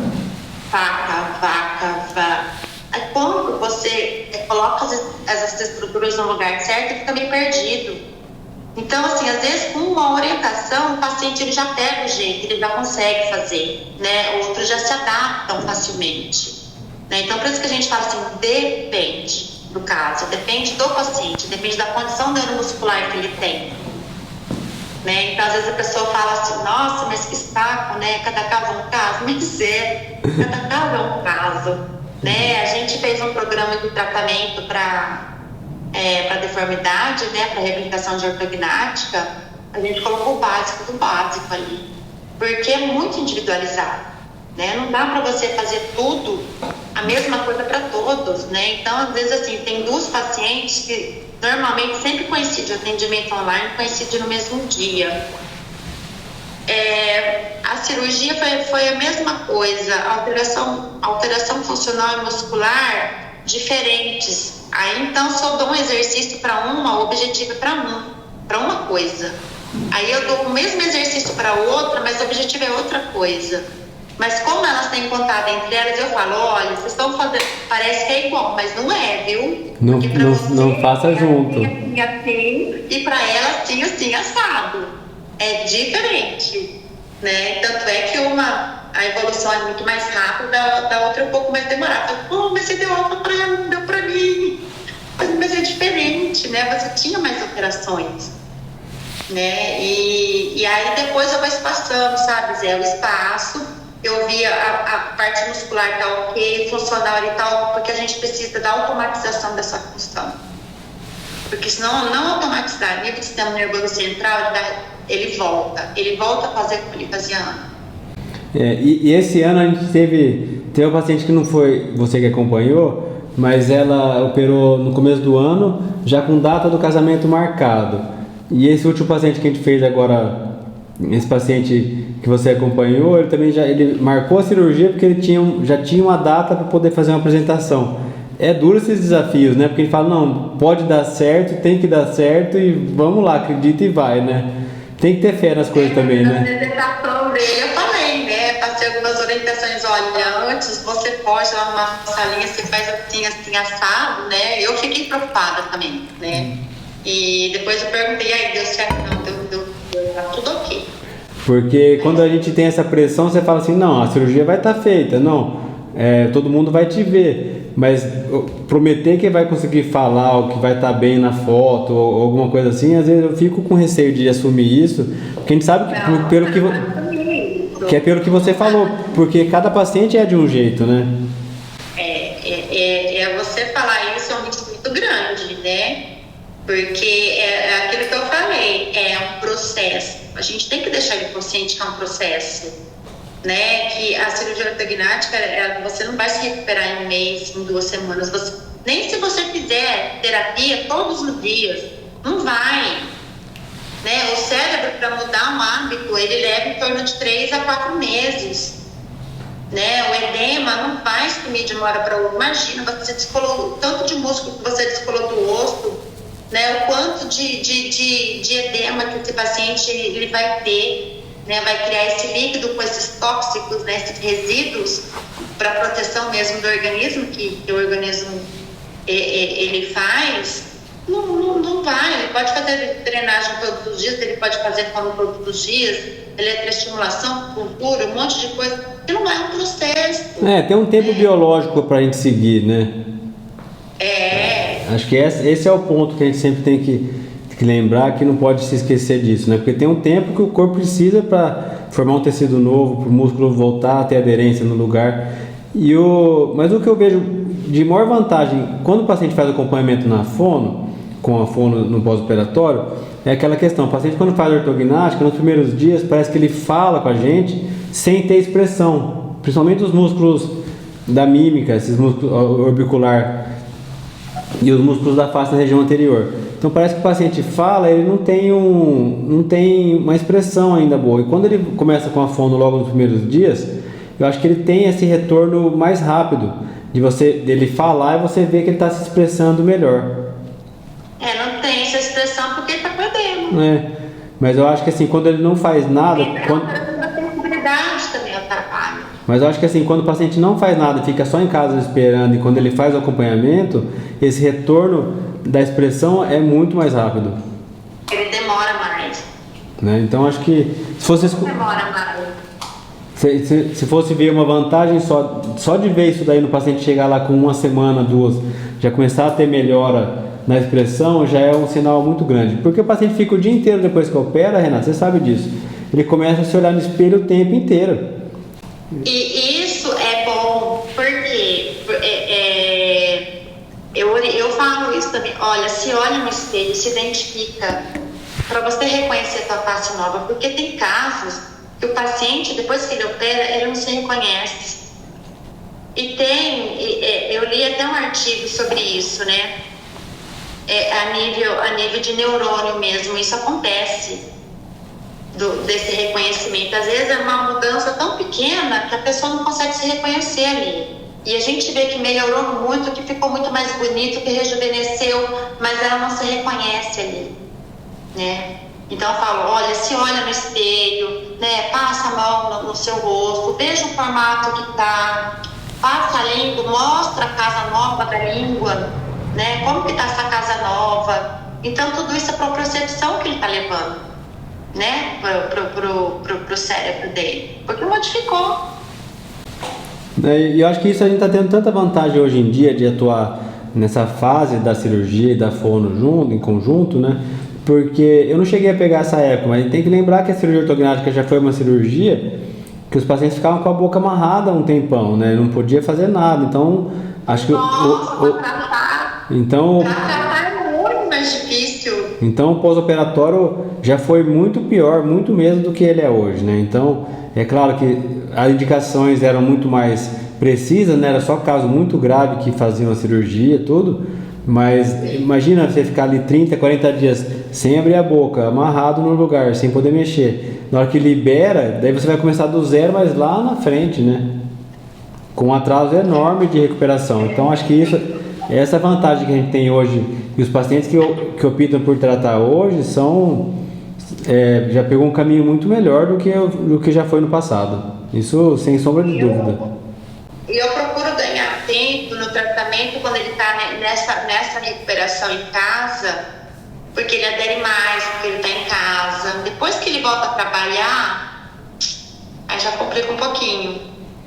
vaca, vaca. Aí quando você coloca essas estruturas no lugar certo, ele fica meio perdido. Então, assim, às vezes com uma orientação, o paciente ele já pega o jeito, ele já consegue fazer, né? Outros já se adaptam facilmente, né? Então, por isso que a gente fala assim, depende do caso, depende do paciente, depende da condição neuromuscular que ele tem, né? Então às vezes a pessoa fala assim, nossa, mas que saco, né? Cada caso é um caso, mas cada caso é um caso, né? A gente fez um programa de tratamento para deformidade, né? Para reabilitação de ortognática, a gente colocou o básico do básico ali, porque é muito individualizado, né? Não dá para você fazer tudo a mesma coisa para todos, né? Então, às vezes, assim, tem duas pacientes que normalmente sempre coincidem, o atendimento online coincide no mesmo dia. A cirurgia foi a mesma coisa, alteração funcional e muscular diferentes. Aí, então, se eu dou um exercício para uma, o objetivo é para uma coisa. Aí eu dou o mesmo exercício para outra, mas o objetivo é outra coisa. Mas como elas têm contato entre elas, eu falo, olha, vocês estão fazendo, parece que é igual, mas não é, viu?
Não faça junto.
Assim, e para elas sim, assim, assado. É diferente, né? Tanto é que a evolução é muito mais rápida, da outra é um pouco mais demorada. Mas você deu alta para ela, não deu para mim. Mas é diferente, né? Você tinha mais operações, né? E aí depois eu vou espaçando, sabe, Zé? O espaço. Eu vi a parte muscular tá ok, funcional e tal, porque a gente precisa da automatização dessa função. Porque senão, não automatizar, nível do sistema nervoso central, ele volta a fazer como ele fazia antes.
E esse ano a gente teve um paciente que não foi você que acompanhou, mas ela operou no começo do ano, já com data do casamento marcado. E esse último paciente que a gente fez agora, esse paciente que você acompanhou, ele também ele marcou a cirurgia porque ele já tinha uma data para poder fazer uma apresentação. É duro esses desafios, né? Porque ele fala, não, pode dar certo, tem que dar certo e vamos lá, acredita e vai, né? Tem que ter fé nas coisas também, né?
Na apresentação dele, eu falei, né? Passei algumas orientações, olha, antes você pode lá numa salinha, você faz assim, assim, assado, né? Eu fiquei preocupada também, né? E depois eu perguntei, aí deu certo? Não, deu tá tudo ok.
Porque quando a gente tem essa pressão, você fala assim, não, a cirurgia vai estar feita, não, todo mundo vai te ver, mas prometer que vai conseguir falar ou que vai estar bem na foto ou alguma coisa assim, às vezes eu fico com receio de assumir isso, porque a gente sabe que é pelo que você falou, porque cada paciente é de um jeito, né?
Você falar isso é um risco muito grande, né? Porque é aquilo que eu falei, é um processo. A gente tem que deixar ele consciente que é um processo, né? Que a cirurgia ortognática, você não vai se recuperar em um mês, em 2 semanas. Nem se você fizer terapia todos os dias, não vai. Né? O cérebro cérebro, para mudar um hábito, ele leva em torno de 3 a 4 meses. Né? O edema não faz sumir de uma hora para outra. Imagina, você descolou o tanto de músculo que você descolou do osso, né? O quanto de edema que esse paciente ele vai ter, né? Vai criar esse líquido com esses tóxicos, né? Esses resíduos para proteção mesmo do organismo, que o organismo ele faz. Não vai. Ele pode fazer drenagem todos os dias, ele pode fazer fono todos os dias, eletroestimulação, cultura, um monte de coisa, que não é um processo.
Tem um tempo biológico para a gente seguir, né? Acho que esse é o ponto que a gente sempre tem que lembrar, que não pode se esquecer disso, né? Porque tem um tempo que o corpo precisa para formar um tecido novo, para o músculo voltar a ter aderência no lugar. Mas o que eu vejo de maior vantagem quando o paciente faz acompanhamento na fono, com a fono no pós-operatório, é aquela questão: o paciente, quando faz ortognática, nos primeiros dias parece que ele fala com a gente sem ter expressão, principalmente os músculos da mímica, esses músculos orbicular e os músculos da face na região anterior. Então parece que o paciente fala, ele não tem uma expressão ainda boa, e quando ele começa com a fono logo nos primeiros dias, eu acho que ele tem esse retorno mais rápido dele falar, e você vê que ele está se expressando melhor.
Não tem essa expressão porque ele está perdendo.
Mas eu acho que assim, quando ele não faz nada...
A sensibilidade também atrapalha.
Mas eu acho que assim, quando o paciente não faz nada, fica só em casa esperando, e quando ele faz o acompanhamento, esse retorno da expressão é muito mais rápido.
Ele demora mais.
Né? Então acho que se fosse...
Demora mais.
Se fosse ver uma vantagem só de ver isso daí no paciente chegar lá com 1 semana, 2, já começar a ter melhora na expressão, já é um sinal muito grande. Porque o paciente fica o dia inteiro depois que opera, Renata, você sabe disso. Ele começa a se olhar no espelho o tempo inteiro.
E isso é bom, porque eu falo isso também. Olha, se olha no espelho, se identifica, para você reconhecer a tua face nova, porque tem casos que o paciente, depois que ele opera, ele não se reconhece. E eu li até um artigo sobre isso, né? A nível de neurônio mesmo, isso acontece, desse reconhecimento. Às vezes é uma mudança tão pequena que a pessoa não consegue se reconhecer ali. E a gente vê que melhorou muito, que ficou muito mais bonito, que rejuvenesceu, mas ela não se reconhece ali, né? Então eu falo, olha, se olha no espelho, né? Passa a mão no seu rosto, veja o formato que tá, passa a língua, mostra a casa nova da língua, né? Como que tá essa casa nova? Então tudo isso é para a percepção que ele tá levando, né? Pro cérebro dele, porque modificou.
E eu acho que isso a gente está tendo tanta vantagem hoje em dia de atuar nessa fase da cirurgia e da fono em conjunto, né? Porque eu não cheguei a pegar essa época, mas tem que lembrar que a cirurgia ortognática já foi uma cirurgia que os pacientes ficavam com a boca amarrada um tempão, né? Não podia fazer nada. Então, acho que
tratar é muito mais difícil.
Então, o pós-operatório já foi muito pior, muito mesmo do que ele é hoje, né? Então, é claro que as indicações eram muito mais precisas, né? Era só caso muito grave que faziam a cirurgia, tudo. Mas imagina você ficar ali 30, 40 dias sem abrir a boca, amarrado no lugar, sem poder mexer. Na hora que libera, daí você vai começar do zero, mas lá na frente, né? Com um atraso enorme de recuperação. Então, acho que essa vantagem que a gente tem hoje, e os pacientes que optam por tratar hoje já pegou um caminho muito melhor do que já foi no passado. Isso sem sombra de dúvida.
E eu procuro ganhar tempo no tratamento quando ele está nessa recuperação em casa, porque ele adere mais, porque ele está em casa. Depois que ele volta a trabalhar, aí já complica um pouquinho,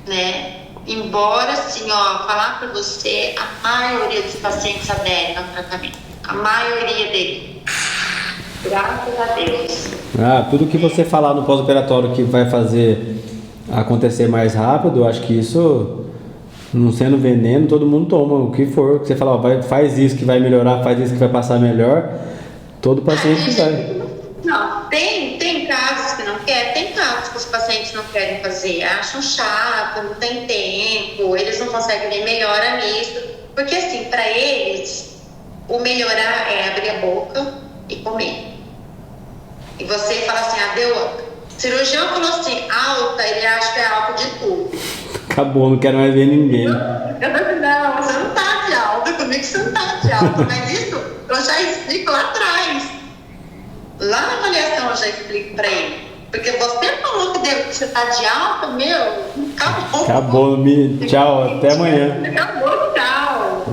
né? Embora, assim, falar para você, a maioria dos pacientes aderem ao tratamento. A maioria deles. Graças a Deus.
Tudo que você falar no pós-operatório que vai fazer acontecer mais rápido, eu acho que isso, não sendo veneno, todo mundo toma o que for. Que você fala, faz isso que vai melhorar, faz isso que vai passar melhor, todo paciente vai.
Não, tem casos que não querem, tem casos que os pacientes não querem fazer, acham chato, não tem tempo, eles não conseguem ver melhora nisso, porque assim, para eles, o melhorar é abrir a boca e comer. e você fala assim, deu. O cirurgião falou assim, alta, ele acha que é alta de tudo.
Acabou, não quero mais ver ninguém.
Eu falei, não, você não tá de alta, comigo você não tá de alta, mas isso eu já explico lá atrás. Lá na avaliação eu já explico pra ele. Porque você falou que você tá de alta, meu, acabou.
Acabou, tchau, até amanhã.
Acabou, tchau.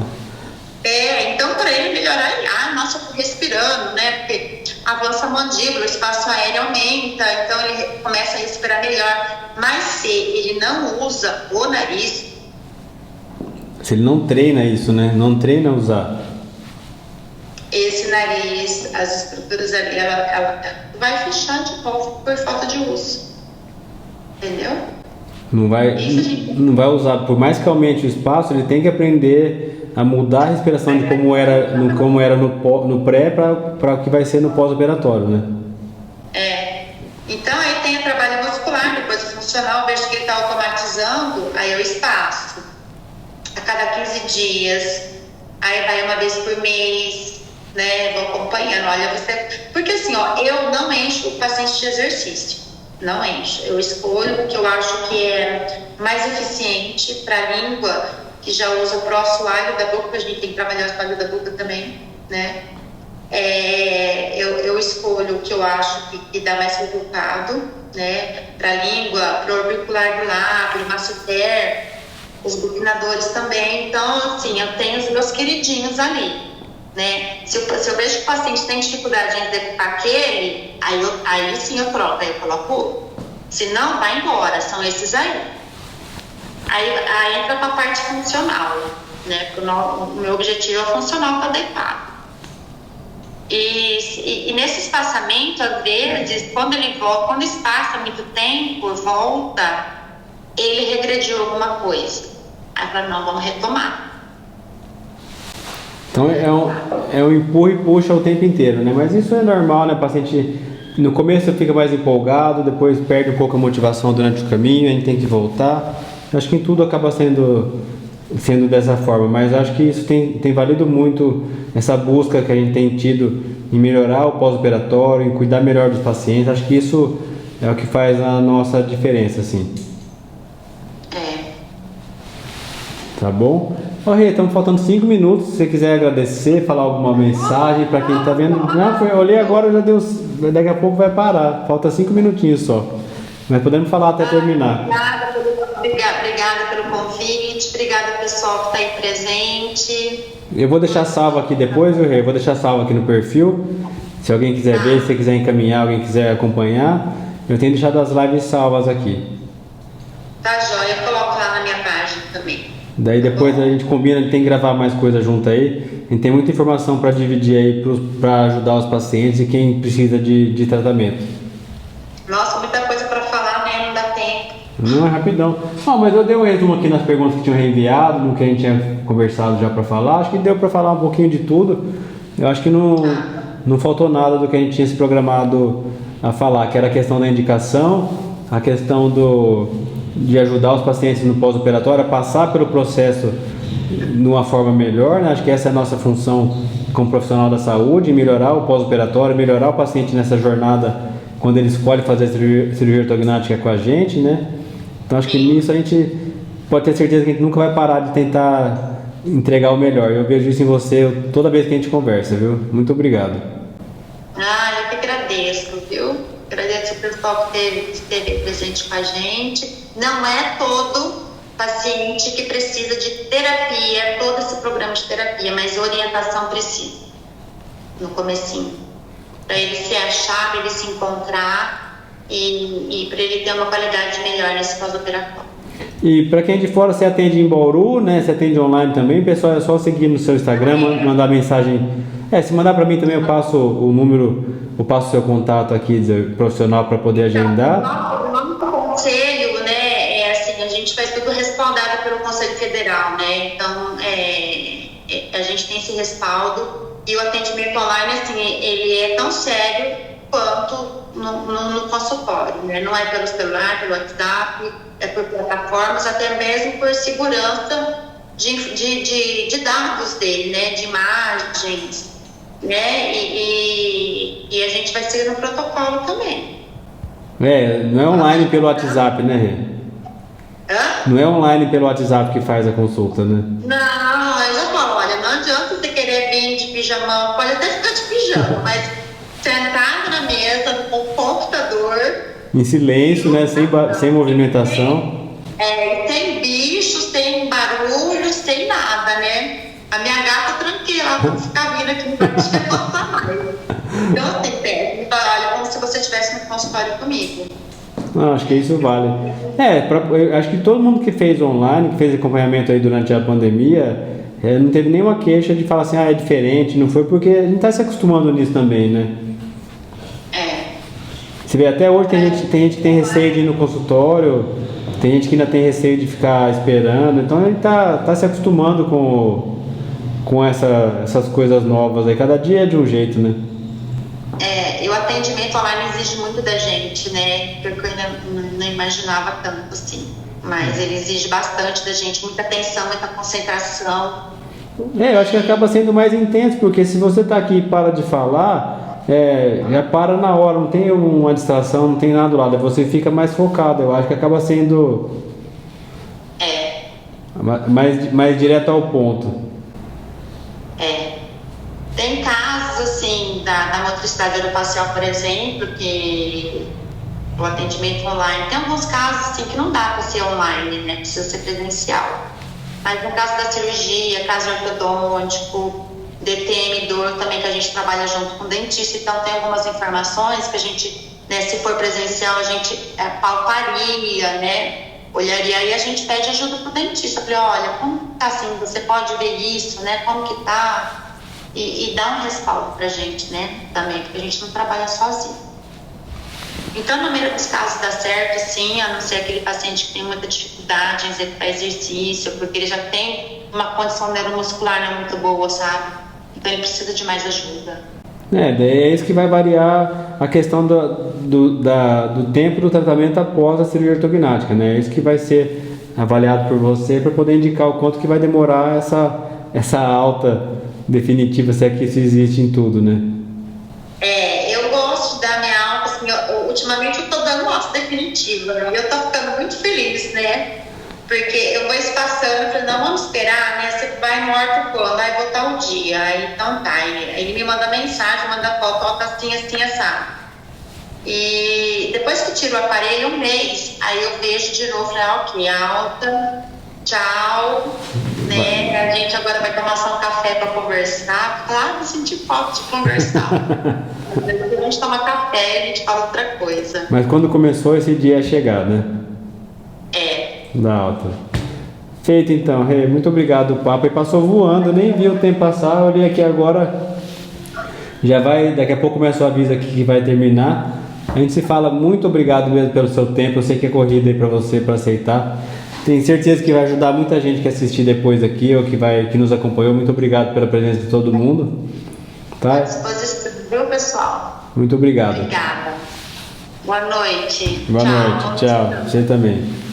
Então para ele melhorar, nossa, eu tô respirando, né? Porque avança a mandíbula, o espaço aéreo aumenta, então ele começa a respirar melhor. Mas se ele não usa o nariz...
Se ele não treina isso, né? Não treina usar.
Esse nariz, as estruturas ali, ela vai fechar de novo por falta de uso. Entendeu?
Não vai usar, por mais que aumente o espaço, ele tem que aprender a mudar a respiração de como era no pré para o que vai ser no pós-operatório, né?
Então aí tem o trabalho muscular, depois o funcional, vejo que ele está automatizando, aí o espaço. A cada 15 dias, aí vai uma vez por mês, né? Vou acompanhando, olha, porque assim, eu não encho o paciente de exercício. Não encho. Eu escolho o que eu acho que é mais eficiente para a língua, que já usa o pró-assoalho da boca, a gente tem que trabalhar o assoalho da boca também, né? Eu escolho o que eu acho que dá mais resultado, né? Para a língua, para o orbicular do lábio, masseter, os buchinadores também. Então, assim, eu tenho os meus queridinhos ali. Né? Se eu vejo que o paciente tem dificuldade em executar aquele, aí sim eu troco, aí eu coloco. Se não, vai embora, são esses aí. Aí entra para a parte funcional, né? Porque o meu objetivo é o funcional para deitado. E nesse espaçamento, às vezes, quando ele volta, quando espaça muito tempo, volta, ele regrediu alguma coisa. Aí fala, não, vamos retomar.
Então é um empurra e puxa o tempo inteiro, né? Mas isso é normal, né? O paciente no começo fica mais empolgado, depois perde um pouco a motivação durante o caminho, a gente tem que voltar. Eu acho que em tudo acaba sendo dessa forma, mas acho que isso tem valido muito, essa busca que a gente tem tido em melhorar o pós-operatório, em cuidar melhor dos pacientes. Acho que isso é o que faz a nossa diferença, assim. Tá bom? Rê, estamos faltando 5 minutos. Se você quiser agradecer, falar alguma mensagem para quem está vendo. Não, eu olhei agora, já deu. Daqui a pouco vai parar. Falta 5 minutinhos só. Mas podemos falar até terminar.
Obrigada pelo convite. Obrigada, pessoal que está aí presente.
Eu vou deixar salvo aqui depois, Rê. Eu vou deixar salvo aqui no perfil. Se alguém quiser ver, se você quiser encaminhar, alguém quiser acompanhar. Eu tenho deixado as lives salvas aqui.
Tá jóia, eu coloco lá na minha página também.
Daí depois a gente combina, a gente tem que gravar mais coisa junto aí. A gente tem muita informação para dividir aí para ajudar os pacientes e quem precisa de tratamento.
Nossa, muita coisa para falar, né? Não dá tempo.
Não, é rapidão. Mas eu dei um resumo aqui nas perguntas que tinham reenviado, no que a gente tinha conversado já para falar. Acho que deu para falar um pouquinho de tudo. Eu acho que não faltou nada do que a gente tinha se programado a falar, que era a questão da indicação, a questão de ajudar os pacientes no pós-operatório a passar pelo processo de uma forma melhor, né? Acho que essa é a nossa função como profissional da saúde, melhorar o pós-operatório, melhorar o paciente nessa jornada quando ele escolhe fazer cirurgia ortognática com a gente, né? Então acho que nisso a gente pode ter certeza que a gente nunca vai parar de tentar entregar o melhor. Eu vejo isso em você toda vez que a gente conversa, viu? Muito obrigado.
Eu que agradeço, viu? Agradeço o pessoal que esteve presente com a gente. Não é todo paciente que precisa de terapia, todo esse programa de terapia, mas orientação precisa, no comecinho. Para ele se achar, para ele se encontrar e para ele ter uma qualidade melhor nesse pós-operatório.
E para quem é de fora, você atende em Bauru, né? Você atende online também, pessoal, é só seguir no seu Instagram, mandar mensagem. Se mandar para mim também, eu passo o número, eu passo o seu contato aqui profissional para poder agendar.
O nome do conselho, né? A gente faz tudo respaldado pelo Conselho Federal, né? Então, a gente tem esse respaldo e o atendimento online, assim, ele é tão sério quanto no consultório, né? Não é pelo celular, pelo WhatsApp, é por plataformas, até mesmo por segurança de dados dele, né? De imagens. né? E a gente vai seguir no protocolo também.
Não é online pelo WhatsApp, né, Rê?
Hã?
Não é online pelo WhatsApp que faz a consulta, né?
Não, eu já falo, olha, não adianta você querer vir de pijamão, pode até ficar de pijama, mas sentado na mesa, com o computador.
Em silêncio, né? Sem movimentação.
Sem bicho, sem barulho, sem nada, né? A minha gata tranquila, ela não fica vindo aqui, não vai passar mais. Então, assim, técnica, olha, como se você estivesse no consultório comigo.
Não, acho que isso vale. Eu acho que todo mundo que fez online, que fez acompanhamento aí durante a pandemia, não teve nenhuma queixa de falar assim, é diferente, não foi, porque a gente está se acostumando nisso também, né? Você vê, até hoje tem gente que tem receio de ir no consultório, tem gente que ainda tem receio de ficar esperando, então a gente tá se acostumando com essas coisas novas aí, cada dia é de um jeito, né?
E o atendimento online exige muito da gente, né? Porque eu ainda não imaginava tanto assim. Mas ele exige bastante da gente, muita atenção, muita concentração.
Eu acho que acaba sendo mais intenso, porque se você tá aqui e para de falar, já para na hora, não tem uma distração, não tem nada do lado, você fica mais focado. Eu acho que acaba sendo mais direto ao ponto.
Tem casos, assim, da motricidade orofacial, por exemplo, que o atendimento online, tem alguns casos, assim, que não dá para ser online, né? Precisa ser presencial. Mas no caso da cirurgia, caso ortodôntico, DTM, dor também, que a gente trabalha junto com o dentista, então tem algumas informações que a gente, né, se for presencial, a gente palparia, né? Olharia e a gente pede ajuda pro dentista. Falei, olha, como tá assim, você pode ver isso, né? Como que tá? E dá um respaldo pra gente, né? Também, porque a gente não trabalha sozinho. Então, na maioria dos casos dá certo, sim, a não ser aquele paciente que tem muita dificuldade em executar exercício, porque ele já tem uma condição neuromuscular não muito boa, sabe? Então, ele precisa de mais ajuda.
Daí é isso que vai variar a questão do tempo do tratamento após a cirurgia ortognática, né? É isso que vai ser avaliado por você para poder indicar o quanto que vai demorar essa alta definitiva, se é que isso existe em tudo, né?
Eu gosto da minha alta, assim, ultimamente eu tô dando alta definitiva, né? Eu tô ficando muito feliz, né? Porque eu vou espaçando, falei, não, vamos esperar, né? Você vai no orto quando? Vai botar o dia. Aí, então tá. Ele me manda mensagem, manda foto, ó, tá assim, assim, assado. E depois que tiro o aparelho, um mês, aí eu vejo de novo, falei, ok, alta, tchau, né? A gente agora vai tomar só um café pra conversar. Claro, eu senti falta de conversar. Depois a gente toma café e a gente fala outra coisa.
Mas quando começou esse dia a chegar, né? Da alta. Feito então, Rê, muito obrigado, o papo. E passou voando, nem vi o tempo passar, eu olhei aqui agora. Já vai, daqui a pouco começa o aviso aqui que vai terminar. A gente se fala, muito obrigado mesmo pelo seu tempo. Eu sei que é corrida aí pra você, pra aceitar. Tenho certeza que vai ajudar muita gente que assistir depois aqui, ou que nos acompanhou. Muito obrigado pela presença de todo mundo. Tá?
À disposição, viu, pessoal?
Muito obrigado.
Obrigada. Boa noite.
Boa noite, tchau. Você também.